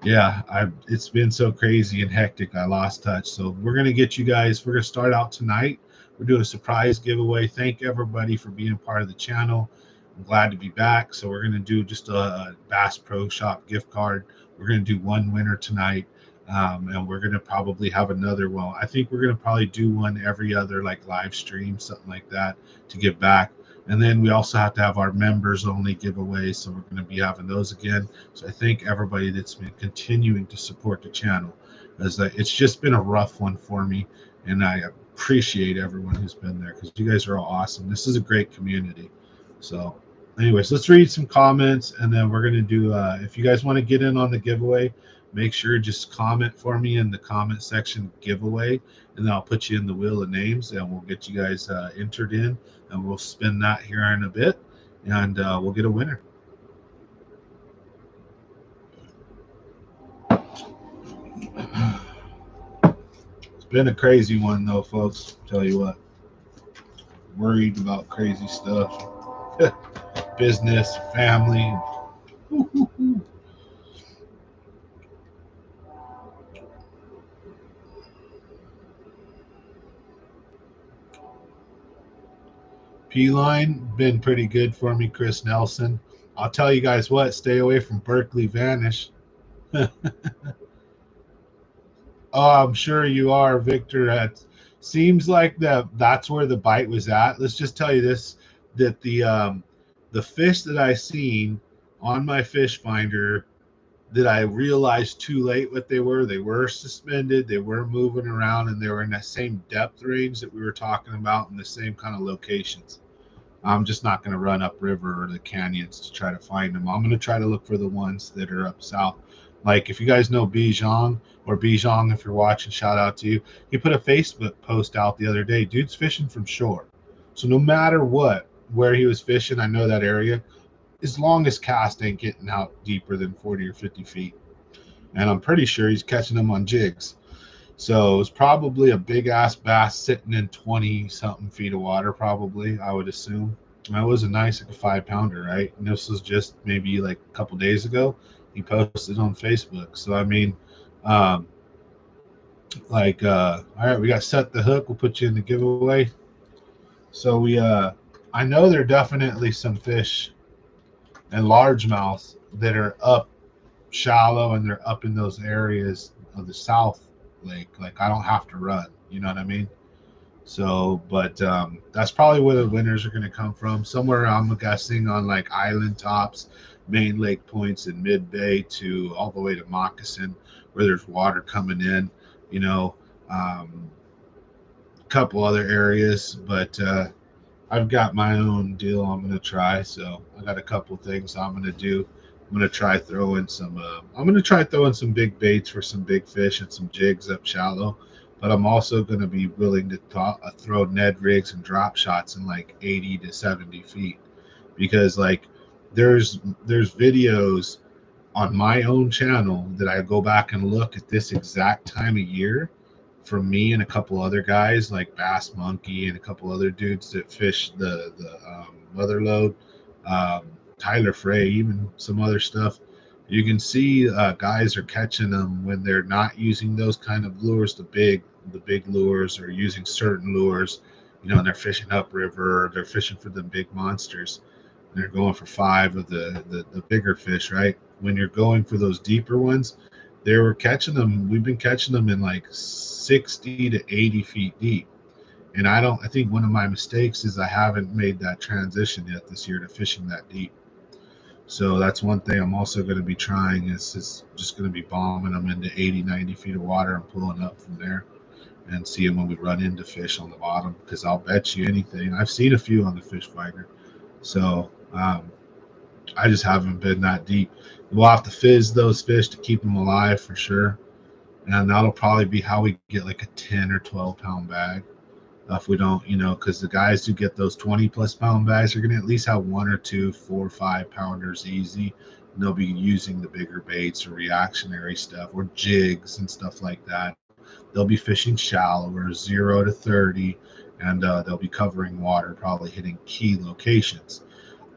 yeah, it's been so crazy and hectic. I lost touch. So we're gonna get you guys. We're gonna start out tonight. We're doing a surprise giveaway. Thank everybody for being part of the channel. I'm glad to be back. So we're gonna do just a Bass Pro Shop gift card. We're gonna do one winner tonight. And we're gonna probably have another. Well, I think we're gonna probably do one every other like live stream, something like that, to give back. And then we also have to have our members only giveaways. So we're going to be having those again. So I thank everybody that's been continuing to support the channel, as it's just been a rough one for me, and I appreciate everyone who's been there because you guys are all awesome. This is a great community. So anyways, let's read some comments, and then we're going to do if you guys want to get in on the giveaway, make sure just comment for me in the comment section giveaway, and then I'll put you in the wheel of names, and we'll get you guys entered in, and we'll spin that here in a bit, and we'll get a winner. It's been a crazy one though, folks. Tell you what, worried about crazy stuff, business, family. P-Line been pretty good for me, Chris Nelson. I'll tell you guys what, stay away from Berkeley Vanish. Oh, I'm sure you are, Victor. It seems like that's where the bite was at. Let's just tell you this: that the fish that I seen on my fish finder, that I realized too late what they were suspended, they were moving around, and they were in that same depth range that we were talking about in the same kind of locations. I'm just not going to run upriver or the canyons to try to find them. I'm going to try to look for the ones that are up south. Like if you guys know Bijong, or Bijong, if you're watching, shout out to you. He put a Facebook post out the other day. Dude's fishing from shore. So no matter what, where he was fishing, I know that area, as long as cast ain't getting out deeper than 40 or 50 feet. And I'm pretty sure he's catching them on jigs. So it's probably a big ass bass sitting in 20 something feet of water, probably, I would assume. That was a nice, like a 5 pounder, right? And this was just maybe like a couple days ago. He posted on Facebook. So, I mean, um, all right, we got Set the Hook. We'll put you in the giveaway. So I know there are definitely some fish and largemouths that are up shallow, and they're up in those areas of the South Lake. Like I don't have to run, you know what I mean? So, but that's probably where the winners are going to come from. Somewhere I'm guessing on like island tops, main lake points in mid bay to all the way to Moccasin, where there's water coming in, you know, a couple other areas. But I've got my own deal I'm going to try. So I got a couple things I'm going to do. I'm going to try throwing some. I'm going to try throwing some big baits for some big fish and some jigs up shallow. But I'm also going to be willing to throw Ned rigs and drop shots in like 80 to 70 feet, because like there's videos on my own channel that I go back and look at this exact time of year from me and a couple other guys like Bass Monkey and a couple other dudes that fish the mother lode, Tyler Frey, even some other stuff. You can see guys are catching them when they're not using those kind of lures, the big lures, or using certain lures, you know, and they're fishing upriver, they're fishing for the big monsters. They're going for 5 of the bigger fish, right? When you're going for those deeper ones, they were catching them. We've been catching them in like 60 to 80 feet deep. And I think one of my mistakes is I haven't made that transition yet this year to fishing that deep. So that's one thing I'm also going to be trying is just going to be bombing them into 80, 90 feet of water and pulling up from there and seeing when we run into fish on the bottom, because I'll bet you anything. I've seen a few on the fish finder. So I just haven't been that deep. We'll have to fizz those fish to keep them alive for sure. And that'll probably be how we get like a 10 or 12 pound bag. If we don't, you know, because the guys who get those 20 plus pound bags are going to at least have 1 or 2 4 or 5 pounders easy. And they'll be using the bigger baits or reactionary stuff or jigs and stuff like that. They'll be fishing shallower, 0 to 30, and they'll be covering water, probably hitting key locations.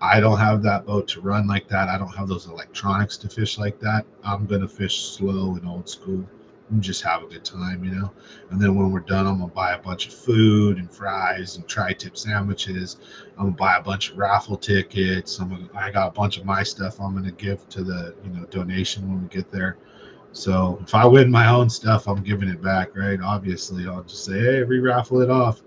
I don't have that boat to run like that. I don't have those electronics to fish like that. I'm gonna fish slow and old school and just have a good time, you know. And then when we're done, I'm gonna buy a bunch of food and fries and tri-tip sandwiches. I'm gonna buy a bunch of raffle tickets. I got a bunch of my stuff I'm gonna give to the donation when we get there. So if I win my own stuff, I'm giving it back, right? Obviously, I'll just say, hey, re-raffle it off.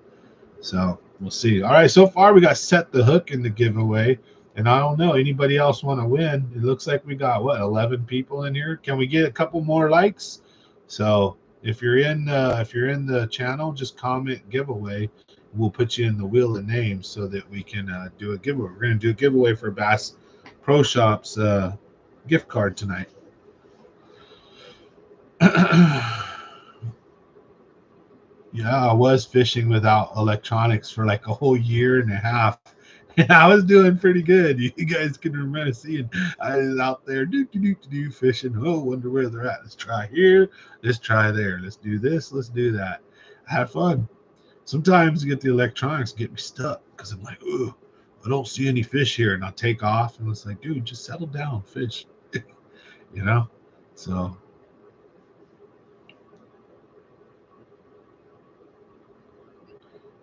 So we'll see. All right, so far we got Set the Hook in the giveaway. And I don't know, anybody else want to win? It looks like we got, what, 11 people in here? Can we get a couple more likes? So if you're in the channel, just comment giveaway. We'll put you in the wheel of names so that we can do a giveaway. We're going to do a giveaway for Bass Pro Shops gift card tonight. Yeah, I was fishing without electronics for like a whole year and a half. And I was doing pretty good. You guys can remember seeing I was out there fishing. Oh, wonder where they're at. Let's try here. Let's try there. Let's do this. Let's do that. I had fun. Sometimes you get the electronics get me stuck because I'm like, oh, I don't see any fish here. And I'll take off and it's like, dude, just settle down, fish. you know? So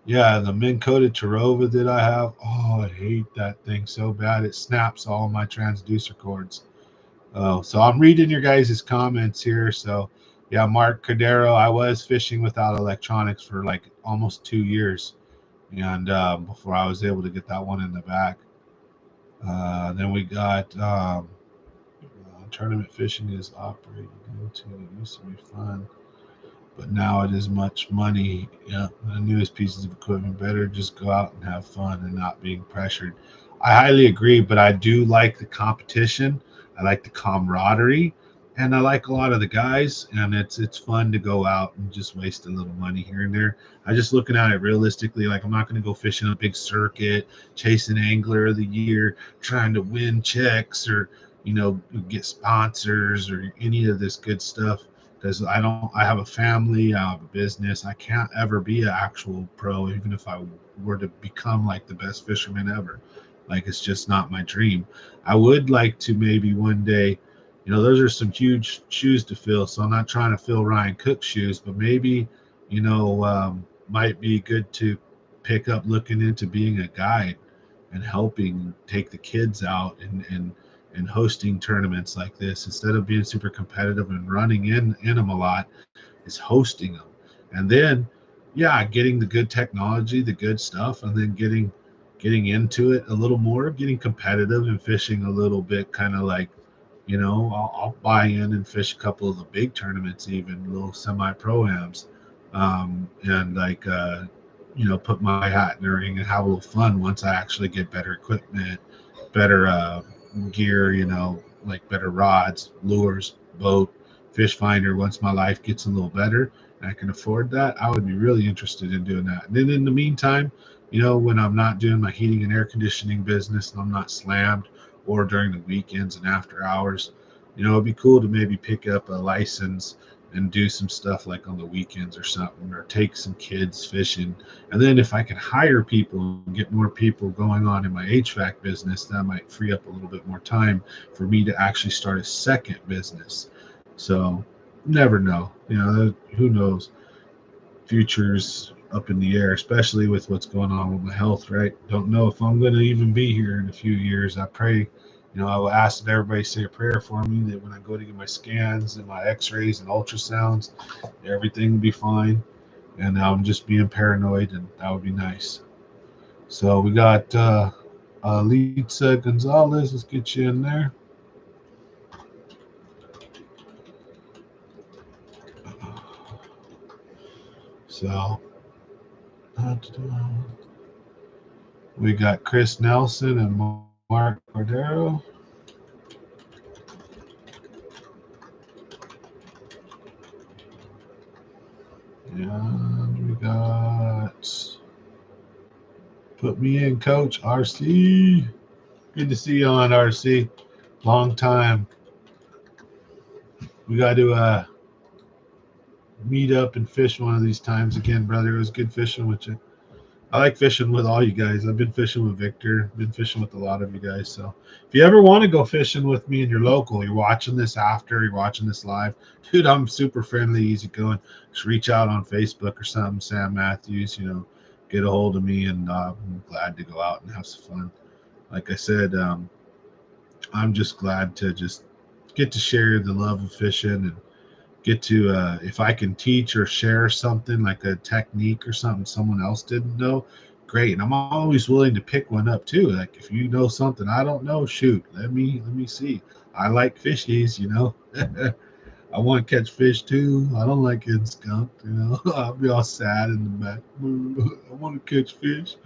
yeah, the Minn coated Tarova that I have. Oh, I hate that thing so bad. It snaps all my transducer cords. Oh, so I'm reading your guys' comments here. So, yeah, Mark Cordero, I was fishing without electronics for like almost 2 years, and before I was able to get that one in the back. Then we got tournament fishing is operating into it used to be fun, but now it is much money. Yeah, the newest pieces of equipment better just go out and have fun and not being pressured. I highly agree, but I do like the competition. I like the camaraderie, and I like a lot of the guys. And it's fun to go out and just waste a little money here and there. I just looking at it realistically. Like I'm not going to go fishing a big circuit, chasing angler of the year, trying to win checks or get sponsors or any of this good stuff because I have a family, I have a business. I can't ever be an actual pro, even if I were to become like the best fisherman ever. Like it's just not my dream. I would like to maybe one day, those are some huge shoes to fill. So I'm not trying to fill Ryan Cook's shoes, but maybe, might be good to pick up looking into being a guide and helping take the kids out and hosting tournaments like this instead of being super competitive and running in them a lot is hosting them and then yeah getting the good technology the good stuff and then getting into it a little more getting competitive and fishing a little bit kind of like I'll buy in and fish a couple of the big tournaments even little semi pro-ams and like put my hat in the ring and have a little fun once I actually get better equipment better gear, like better rods, lures, boat, fish finder. Once my life gets a little better and I can afford that, I would be really interested in doing that. And then in the meantime, when I'm not doing my heating and air conditioning business and I'm not slammed or during the weekends and after hours, it'd be cool to maybe pick up a license and do some stuff like on the weekends or something, or take some kids fishing. And then if I can hire people and get more people going on in my HVAC business, that might free up a little bit more time for me to actually start a second business. So never know, who knows? Future's up in the air, especially with what's going on with my health, right? Don't know if I'm going to even be here in a few years. I pray, I will ask that everybody say a prayer for me that when I go to get my scans and my x-rays and ultrasounds, everything will be fine. And I'm just being paranoid, and that would be nice. So we got Lisa Gonzalez. Let's get you in there. So we got Chris Nelson and Mark Cordero. And we got put me in, Coach RC. Good to see you on, RC. Long time. We got to meet up and fish one of these times again, brother. It was good fishing with you. I like fishing with all you guys. I've been fishing with Victor, been fishing with a lot of you guys. So if you ever want to go fishing with me and you're local, you're watching this after, you're watching this live, dude, I'm super friendly, easy going. Just reach out on Facebook or something, Sam Matthews, get a hold of me, and I'm glad to go out and have some fun. Like I said, I'm just glad to just get to share the love of fishing and get to if I can teach or share something like a technique or something someone else didn't know, great. And I'm always willing to pick one up too. Like if you know something I don't know, shoot, let me see. I like fishies. I want to catch fish too. I don't like getting skunked. I'll be all sad in the back. I want to catch fish.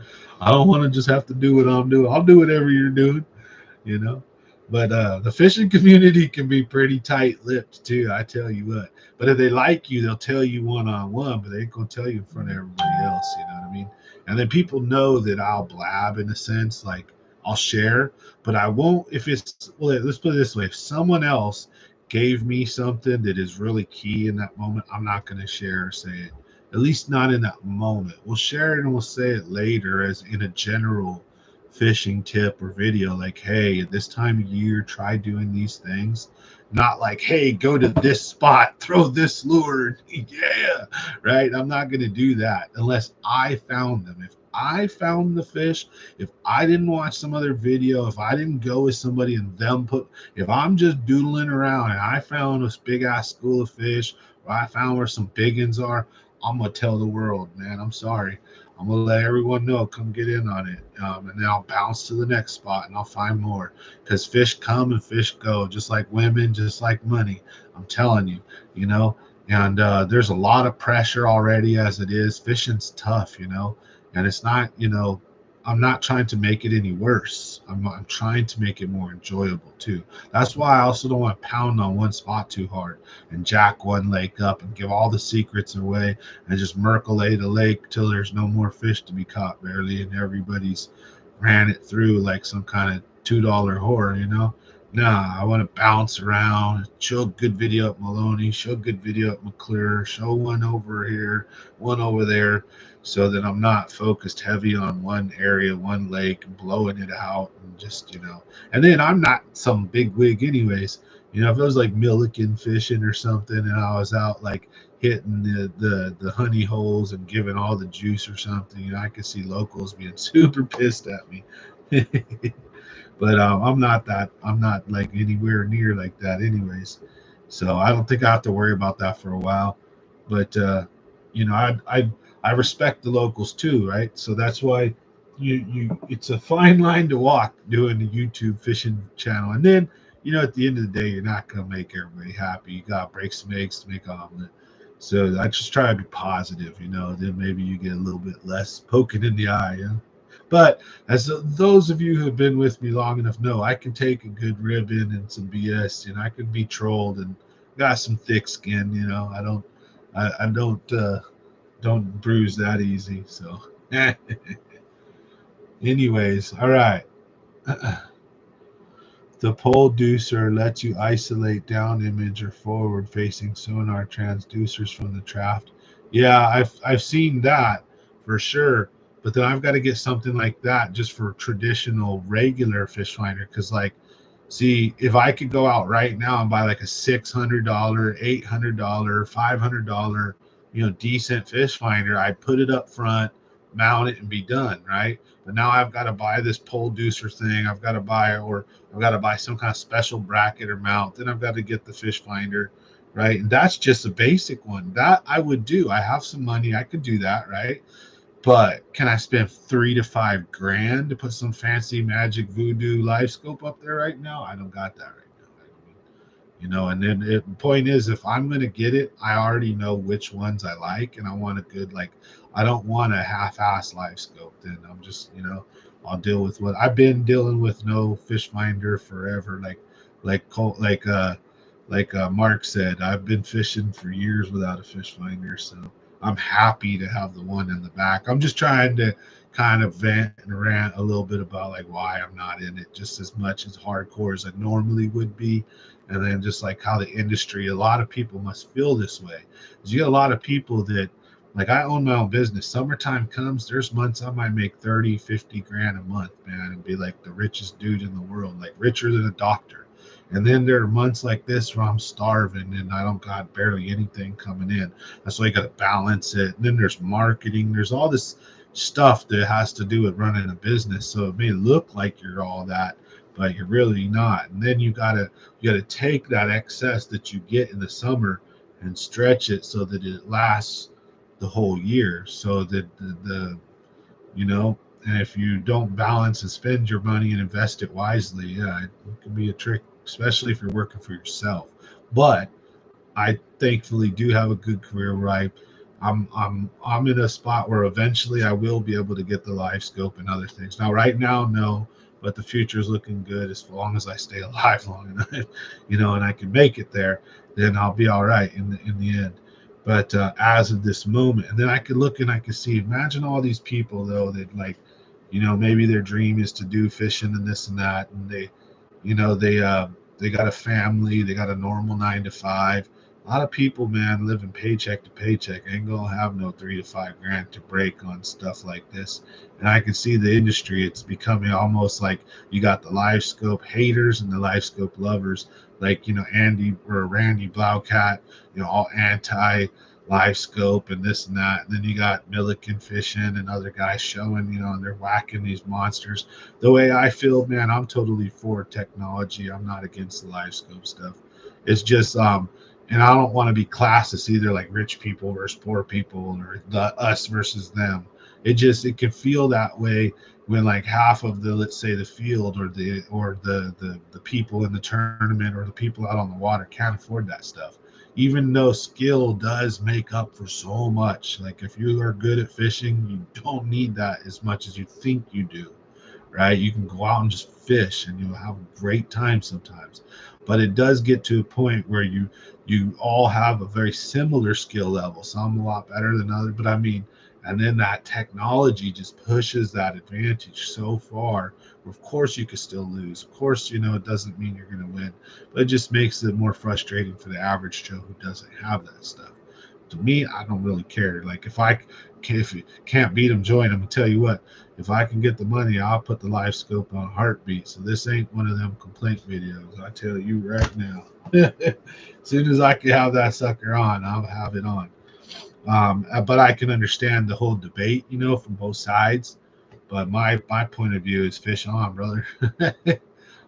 I don't want to just have to do what I'm doing. I'll do whatever you're doing you know. But the fishing community can be pretty tight-lipped too. I tell you what. But if they like you, they'll tell you one-on-one, but they ain't gonna tell you in front of everybody else. You know what I mean? And then people know that I'll blab in a sense, like I'll share, but I won't. If it's well, let's put it this way: if someone else gave me something that is really key in that moment, I'm not gonna share or say it. At least not in that moment. We'll share it and we'll say it later as in a general fishing tip or video like, hey, at this time of year try doing these things, not like, hey, go to this spot, throw this lure, yeah, right. I'm not going to do that unless I found them. If I found the fish, if I didn't watch some other video, if I didn't go with somebody and them put, if I'm just doodling around and I found this big ass school of fish or I found where some big ones are, I'm gonna tell the world, man, I'm sorry. I'm gonna let everyone know. Come get in on it, and then I'll bounce to the next spot and I'll find more. Because fish come and fish go, just like women, just like money. I'm telling you, you know. And there's a lot of pressure already as it is. Fishing's tough, and it's not, I'm not trying to make it any worse. I'm trying to make it more enjoyable too. That's why I also don't want to pound on one spot too hard and jack one lake up and give all the secrets away and just merculate a lake till there's no more fish to be caught barely and everybody's ran it through like some kind of $2 whore. Nah, I want to bounce around, show a good video at Maloney, show a good video at McClure, show one over here, one over there, so that I'm not focused heavy on one area, one lake, blowing it out, and just. And then I'm not some big wig, anyways. If it was like Milliken fishing or something, and I was out like hitting the honey holes and giving all the juice or something, I could see locals being super pissed at me. But I'm not like anywhere near like that, anyways. So I don't think I have to worry about that for a while. But you know, I respect the locals too, right? So that's why it's a fine line to walk doing the YouTube fishing channel, and then at the end of the day, you're not gonna make everybody happy. You gotta break some eggs to make an omelet. So I just try to be positive. Then maybe you get a little bit less poking in the eye. Yeah. But as those of you who have been with me long enough know, I can take a good ribbon and some BS, and I can be trolled and got some thick skin. I don't bruise that easy. So, anyways, all right. The pole deucer lets you isolate down image or forward facing sonar transducers from the draft. Yeah, I've seen that for sure. But then I've got to get something like that just for traditional regular fish finder. Because see, if I could go out right now and buy like a $600, $800, $500, decent fish finder, I'd put it up front, mount it, and be done, right? But now I've got to buy this pole deucer thing. I've got to buy some kind of special bracket or mount. Then I've got to get the fish finder, right? And that's just a basic one. That I would do. I have some money. I could do that, right? But can I spend 3 to 5 grand to put some fancy magic voodoo live scope up there right now? I don't got that right now. And then the point is, if I'm going to get it, I already know which ones I like, and I want a good, like, I don't want a half-ass live scope. Then I'm just, I'll deal with what I've been dealing with. No fish finder forever. Like Mark said, I've been fishing for years without a fish finder. So I'm happy to have the one in the back. I'm just trying to kind of vent and rant a little bit about like why I'm not in it just as much as hardcore as I normally would be. And then just like how the industry, a lot of people must feel this way. Because you get a lot of people that Like I own my own business. Summertime comes, there's months I might make 30, 50 grand a month, man, and be like the richest dude in the world, like richer than a doctor. And then there are months like this where I'm starving and I don't got barely anything coming in. That's why you got to balance it. And then there's marketing. There's all this stuff that has to do with running a business. So it may look like you're all that, but you're really not. And then you gotta take that excess that you get in the summer and stretch it so that it lasts the whole year. So that the you know, and if you don't balance and spend your money and invest it wisely, yeah, it can be a trick, especially if you're working for yourself. But I thankfully do have a good career where I'm in a spot where eventually I will be able to get the life scope and other things. Now, right now, no, but the future is looking good as long as I stay alive long enough, and I can make it there. Then I'll be all right in the end. But as of this moment, and then I could look and I could see. Imagine all these people though that like, maybe their dream is to do fishing and this and that, and you know, they uh, they got a family, they got a normal 9 to 5. A lot of people, man, living paycheck to paycheck ain't gonna have no 3 to 5 grand to break on stuff like this. And I can see the industry; it's becoming almost like you got the live scope haters and the live scope lovers, like Andy or Randy Blaucat, all anti live scope and this and that. And then you got Milliken fishing and other guys showing, and they're whacking these monsters. The way I feel, man, I'm totally for technology. I'm not against the live scope stuff. It's just and I don't want to be classist either, like rich people versus poor people or the us versus them. It can feel that way when like half of the, let's say, the field or the people in the tournament or the people out on the water can't afford that stuff, even though skill does make up for so much. Like if you are good at fishing, you don't need that as much as you think you do, right? You can go out and just fish and you'll have a great time sometimes. But it does get to a point where you all have a very similar skill level. Some a lot better than others, but I mean, and then that technology just pushes that advantage so far. Of course, you could still lose. Of course, it doesn't mean you're going to win, but it just makes it more frustrating for the average Joe who doesn't have that stuff. To me, I don't really care. Like if you can't beat them, join them. I tell you what, if I can get the money, I'll put the live scope on a heartbeat. So this ain't one of them complaint videos. I tell you right now. As soon as I can have that sucker on, I'll have it on. But I can understand the whole debate, from both sides. But my point of view is fish on, brother.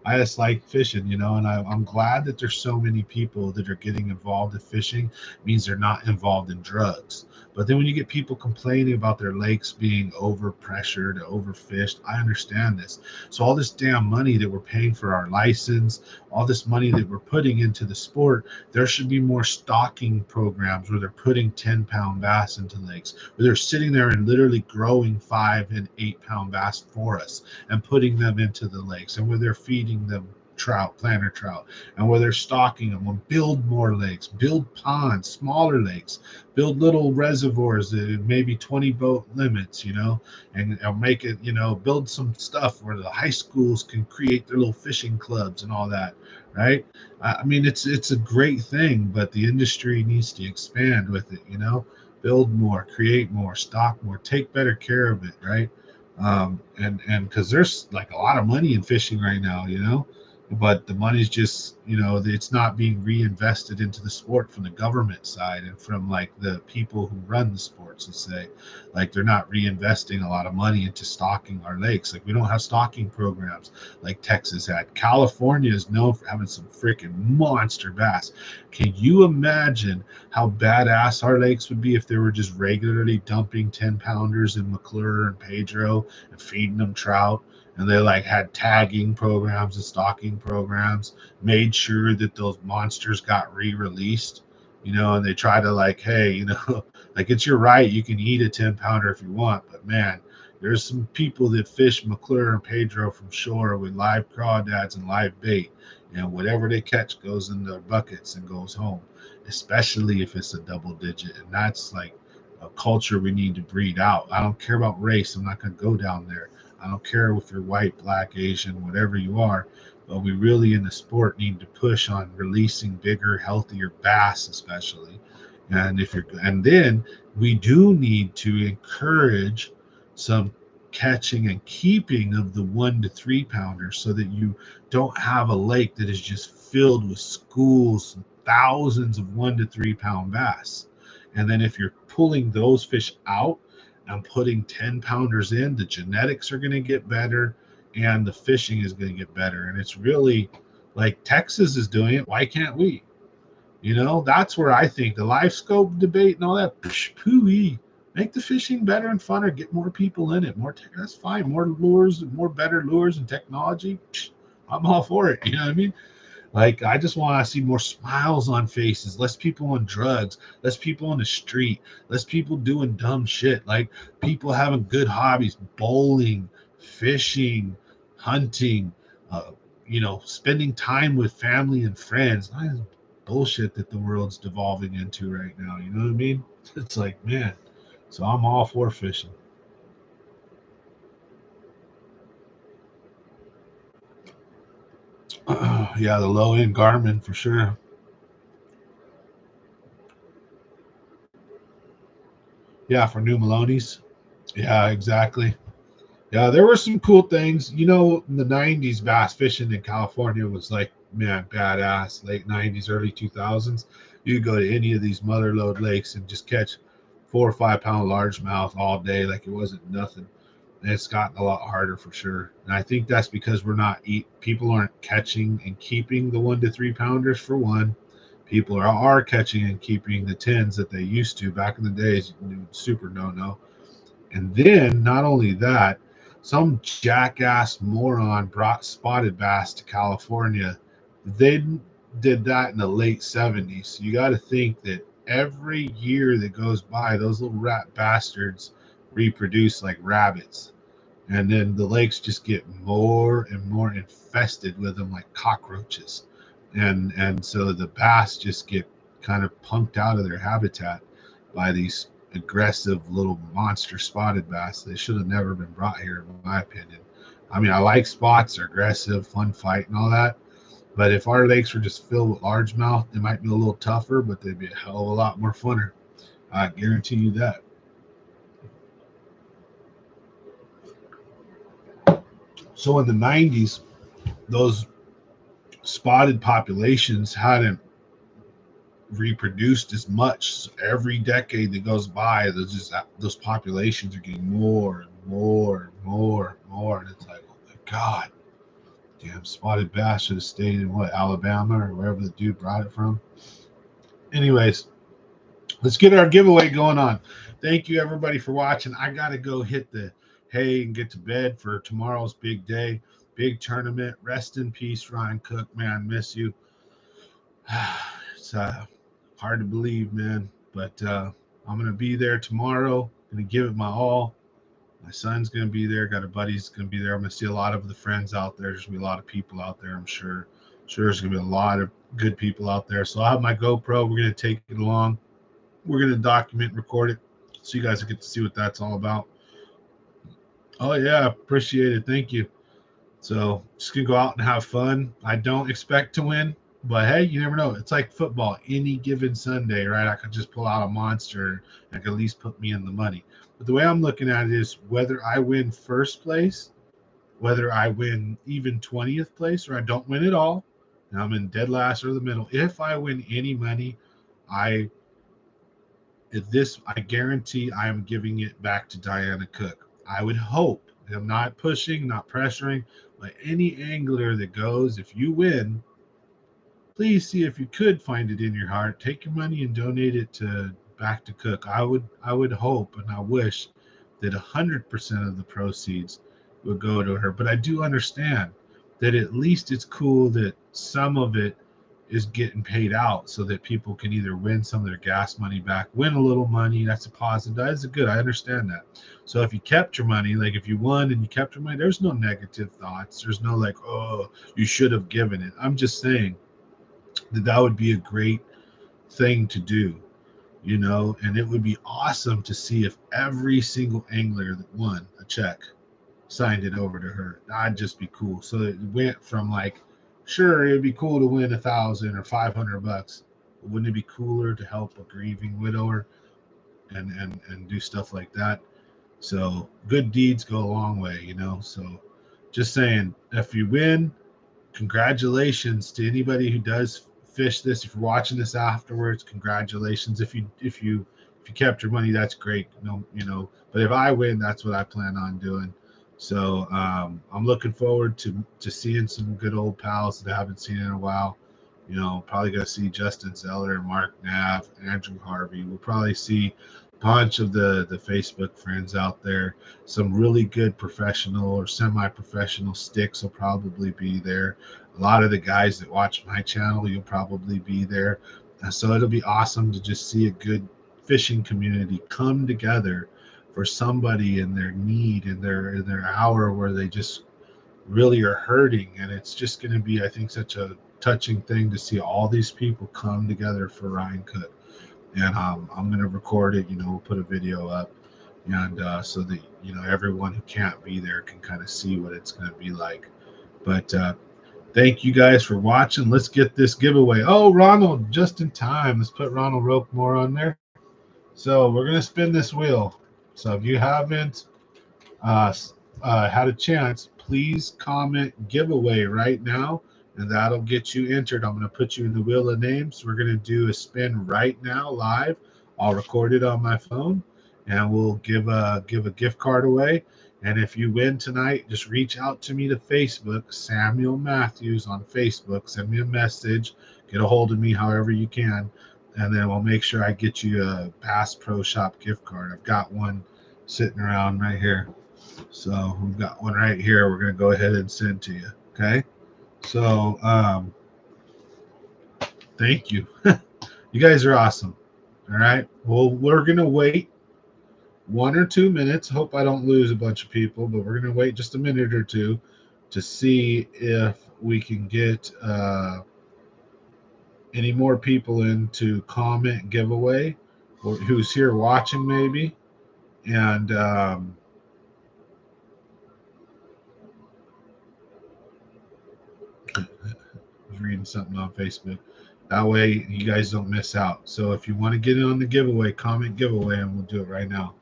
I just like fishing, and I'm glad that there's so many people that are getting involved in fishing. It means they're not involved in drugs. But then when you get people complaining about their lakes being overpressured, overfished, I understand this. So all this damn money that we're paying for our license, all this money that we're putting into the sport, there should be more stocking programs where they're putting 10-pound bass into lakes, where they're sitting there and literally growing 5 and 8 pound bass for us and putting them into the lakes, and where they're feeding them trout, planter trout, and where they're stocking them. And build more lakes, build ponds, smaller lakes, build little reservoirs that maybe 20 boat limits, and make it, build some stuff where the high schools can create their little fishing clubs and all that, right? I mean, it's a great thing, but the industry needs to expand with it, build more, create more, stock more, take better care of it, right? And because there's like a lot of money in fishing right now, but the money's just, it's not being reinvested into the sport from the government side and from like the people who run the sports, let's say. Like they're not reinvesting a lot of money into stocking our lakes. Like we don't have stocking programs like Texas had. California is known for having some freaking monster bass. Can you imagine how badass our lakes would be if they were just regularly dumping 10-pounders in McClure and Pedro and feeding them trout? And they like had tagging programs and stocking programs, made sure that those monsters got re-released, and they try to like, hey, like it's your right, you can eat a 10-pounder if you want, but man, there's some people that fish McClure and Pedro from shore with live crawdads and live bait, and whatever they catch goes in their buckets and goes home, especially if it's a double digit. And that's like a culture we need to breed out. I don't care about race. I'm not going to go down there. I don't care if you're white, black, Asian, whatever you are, but we really in the sport need to push on releasing bigger, healthier bass, especially. And then we do need to encourage some catching and keeping of the 1 to 3 pounders, so that you don't have a lake that is just filled with schools and thousands of 1 to 3 pound bass. And then if you're pulling those fish out and putting 10 pounders in, the genetics are going to get better and the fishing is going to get better. And it's really like Texas is doing it. Why can't we? That's where I think the live scope debate and all that, pooey, make the fishing better and funner, get more people in it, that's fine, more lures, more better lures and technology. I'm all for it. You know what I mean? Like, I just want to see more smiles on faces, less people on drugs, less people on the street, less people doing dumb shit. Like, people having good hobbies, bowling, fishing, hunting, spending time with family and friends. Not this bullshit that the world's devolving into right now. You know what I mean? It's like, man. So I'm all for fishing. Yeah, the low end Garmin for sure. Yeah, for new Maloney's. Yeah, exactly. Yeah, there were some cool things. In the 90s, bass fishing in California was like, man, badass. Late 90s, early 2000s. You could go to any of these mother lode lakes and just catch 4 or 5 pound largemouth all day like it wasn't nothing. And it's gotten a lot harder for sure. And I think that's because people aren't catching and keeping the 1 to 3 pounders for one. People are catching and keeping the tens that they used to back in the days. Super no. And then not only that, some jackass moron brought spotted bass to California. They did that in the late 70s. So you got to think that every year that goes by, those little rat bastards reproduce like rabbits. And then the lakes just get more and more infested with them like cockroaches. And so the bass just get kind of punked out of their habitat by these aggressive little monster spotted bass. They should have never been brought here, in my opinion. I mean, I like spots, they're aggressive, fun fight, and all that. But if our lakes were just filled with largemouth, they might be a little tougher, but they'd be a hell of a lot more funner. I guarantee you that. So in the 90s, those spotted populations hadn't reproduced as much. So every decade that goes by, those populations are getting more and more and more and more, and it's like, oh my god, damn, spotted bass should have stayed in Alabama or wherever the dude brought it from. Anyways, let's get our giveaway going on. Thank you everybody for watching. I gotta go hit the hay and get to bed for tomorrow's big day, big tournament. Rest in peace, Ryan Cook. Man, miss you. It's hard to believe, man, but I'm gonna be there tomorrow. Gonna give it my all. My son's gonna be there. Got a buddy's gonna be there. I'm gonna see a lot of the friends out there. There's gonna be a lot of people out there. I'm sure. Sure, there's gonna be a lot of good people out there. So I'll have my GoPro. We're gonna take it along. We're gonna document, record it, so you guys will get to see what that's all about. Oh yeah, appreciate it. Thank you. So just gonna go out and have fun. I don't expect to win, but hey, you never know. It's like football. Any given Sunday, right? I could just pull out a monster that could at least put me in the money. But the way I'm looking at it is whether I win first place, whether I win even 20th place, or I don't win at all, and I'm in dead last or the middle. If I win any money, I I guarantee I am giving it back to Diana Cook. I would hope. I'm not pushing, not pressuring, but any angler that goes, if you win, please see if you could find it in your heart. Take your money and donate it to back to Cook. I would hope and I wish that 100% of the proceeds would go to her. But I do understand that at least it's cool that some of it is getting paid out so that people can either win some of their gas money back, win a little money. That's a positive. That is a good. I understand that. So if you kept your money, like if you won and you kept your money, there's no negative thoughts. There's no like, oh, you should have given it. I'm just saying that would be a great thing to do, and it would be awesome to see if every single angler that won a check signed it over to her. That'd just be cool. So it went from like, sure, it'd be cool to win 1,000 or $500, wouldn't it be cooler to help a grieving widower and do stuff like that? So good deeds go a long way, you know. So just saying, if you win, congratulations to anybody who does fish this. If you're watching this afterwards, congratulations. If you kept your money, that's great. No, you know. But if I win, that's what I plan on doing. So I'm looking forward to seeing some good old pals that I haven't seen in a while. You know, probably gonna see Justin Zeller, Mark Nav, Andrew Harvey. We'll probably see a bunch of the Facebook friends out there. Some really good professional or semi-professional sticks will probably be there. A lot of the guys that watch my channel, you'll probably be there. So it'll be awesome to just see a good fishing community come together for somebody in their need, in their hour where they just really are hurting. And it's just going to be, I think, such a touching thing to see all these people come together for Ryan Cook. And I'm going to record it, you know, we'll put a video up, and so that, you know, everyone who can't be there can kind of see what it's going to be like. But thank you guys for watching. Let's get this giveaway. Oh, Ronald, just in time. Let's put Ronald Roquemore on there. So we're going to spin this wheel. So if you haven't uh, had a chance, please comment giveaway right now, and that'll get you entered. I'm going to put you in the wheel of names. We're going to do a spin right now live. I'll record it on my phone, and we'll give a gift card away. And if you win tonight, just reach out to me to Facebook, Samuel Matthews on Facebook. Send me a message. Get a hold of me however you can, and then we'll make sure I get you a Bass Pro Shop gift card. I've got one sitting around right here. So we've got one right here. We're going to go ahead and send to you. Okay. So thank you. You guys are awesome. All right. Well, we're going to wait 1 or 2 minutes. Hope I don't lose a bunch of people, but we're going to wait just a minute or two to see if we can get any more people in to comment giveaway, or who's here watching maybe. And I was reading something on Facebook. That way you guys don't miss out. So if you want to get in on the giveaway, comment giveaway, and we'll do it right now.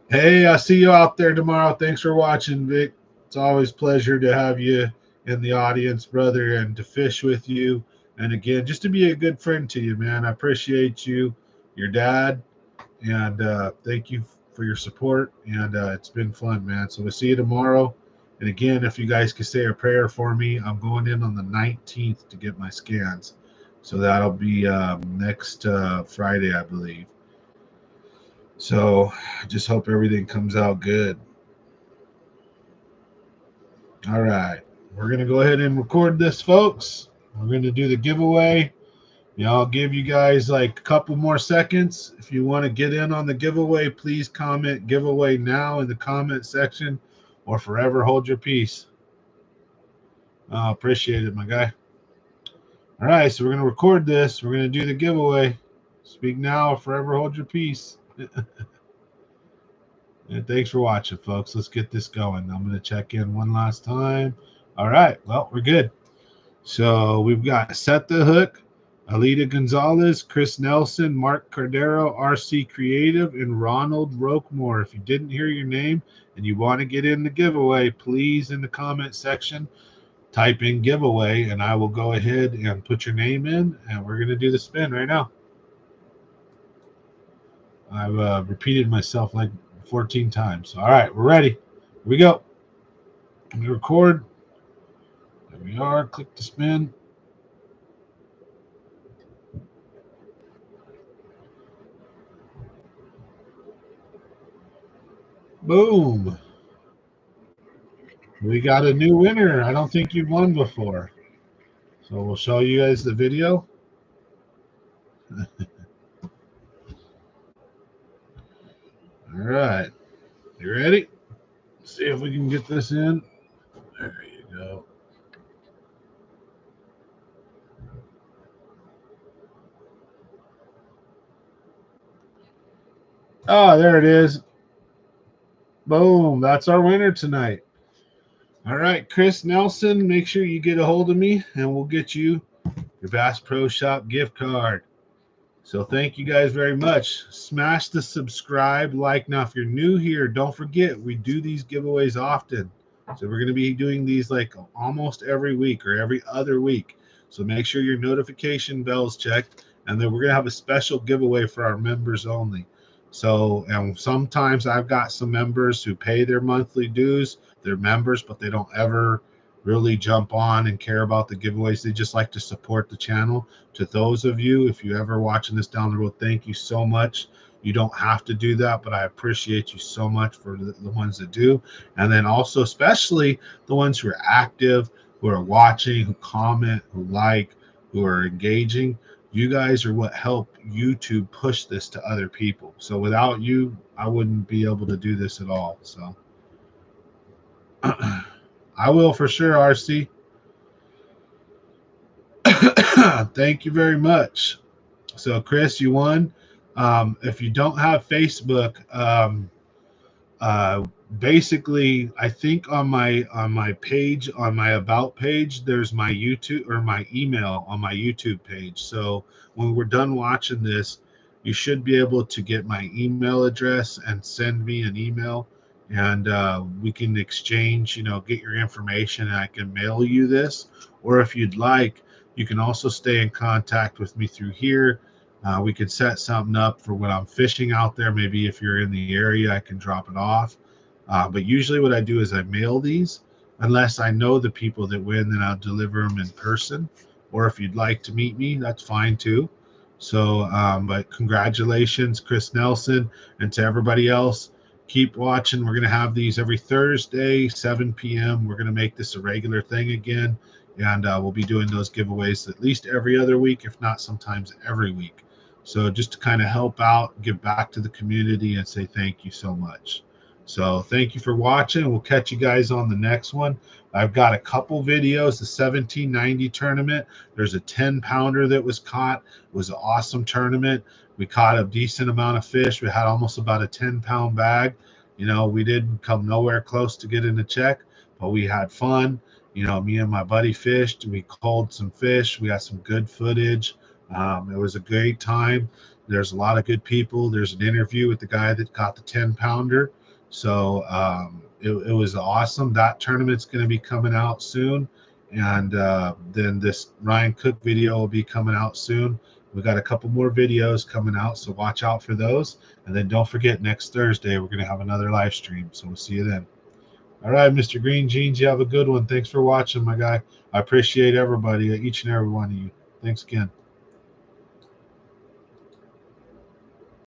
Hey, I'll see you out there tomorrow. Thanks for watching, Vic. It's always a pleasure to have you in the audience, brother, and to fish with you. And again, just to be a good friend to you, man. I appreciate you, your dad, and thank you for your support. And it's been fun, man. So we'll see you tomorrow. And again, if you guys could say a prayer for me, I'm going in on the 19th to get my scans. So that'll be next Friday, I believe. So I just hope everything comes out good. All right. We're going to go ahead and record this, folks. We're going to do the giveaway. Yeah, I'll give you guys like a couple more seconds. If you want to get in on the giveaway, please comment giveaway now in the comment section, or forever hold your peace. I appreciate it, my guy. All right, so we're going to record this. We're going to do the giveaway. Speak now or forever hold your peace. And thanks for watching, folks. Let's get this going. I'm going to check in one last time. All right, well, we're good. So we've got Set the Hook, Alita Gonzalez, Chris Nelson, Mark Cardero, RC Creative, and Ronald Roquemore. If you didn't hear your name and you want to get in the giveaway, please in the comment section type in giveaway, and I will go ahead and put your name in, and we're going to do the spin right now. I've repeated myself like 14 times. All right, we're ready. Here we go. Let me record. There we are. Click to spin. Boom. We got a new winner. I don't think you've won before. So we'll show you guys the video. All right. You ready? See if we can get this in. There you go. Oh, there it is. Boom. That's our winner tonight. All right, Chris Nelson, make sure you get a hold of me, and we'll get you your Bass Pro Shop gift card. So thank you guys very much. Smash the subscribe, like. Now, if you're new here, don't forget we do these giveaways often. So we're going to be doing these like almost every week or every other week. So make sure your notification bell's checked. And then we're going to have a special giveaway for our members only. So, and sometimes I've got some members who pay their monthly dues. They're members, but they don't ever really jump on and care about the giveaways. They just like to support the channel. To those of you, if you ever watching this down the road, thank you so much. You don't have to do that, but I appreciate you so much for the ones that do. And then also, especially the ones who are active, who are watching, who comment, who like, who are engaging. You guys are what help YouTube push this to other people. So without you, I wouldn't be able to do this at all. So I will for sure, RC. Thank you very much. So, Chris, you won. If you don't have Facebook, basically, I think on my page, on my about page, there's my YouTube or my email on my YouTube page. So when we're done watching this, you should be able to get my email address and send me an email, and we can exchange. Get your information, and I can mail you this. Or if you'd like, you can also stay in contact with me through here. We could set something up for when I'm fishing out there. Maybe if you're in the area, I can drop it off. But usually what I do is I mail these. Unless I know the people that win, then I'll deliver them in person. Or if you'd like to meet me, that's fine too. So, but congratulations, Chris Nelson, and to everybody else. Keep watching. We're going to have these every Thursday, 7 p.m. We're going to make this a regular thing again. And we'll be doing those giveaways at least every other week, if not sometimes every week. So just to kind of help out, give back to the community, and say thank you so much. So thank you for watching. We'll catch you guys on the next one. I've got a couple videos. The 1790 tournament. There's a 10-pounder that was caught. It was an awesome tournament. We caught a decent amount of fish. We had almost about a 10-pound bag. We didn't come nowhere close to getting a check, but we had fun. Me and my buddy fished. We culled some fish. We got some good footage. It was a great time. There's a lot of good people. There's an interview with the guy that caught the 10-pounder. So it was awesome. That tournament's going to be coming out soon. And then this Ryan Cook video will be coming out soon. We got a couple more videos coming out, so watch out for those. And then don't forget, next Thursday, we're going to have another live stream. So we'll see you then. All right, Mr. Green Jeans, you have a good one. Thanks for watching, my guy. I appreciate everybody, each and every one of you. Thanks again.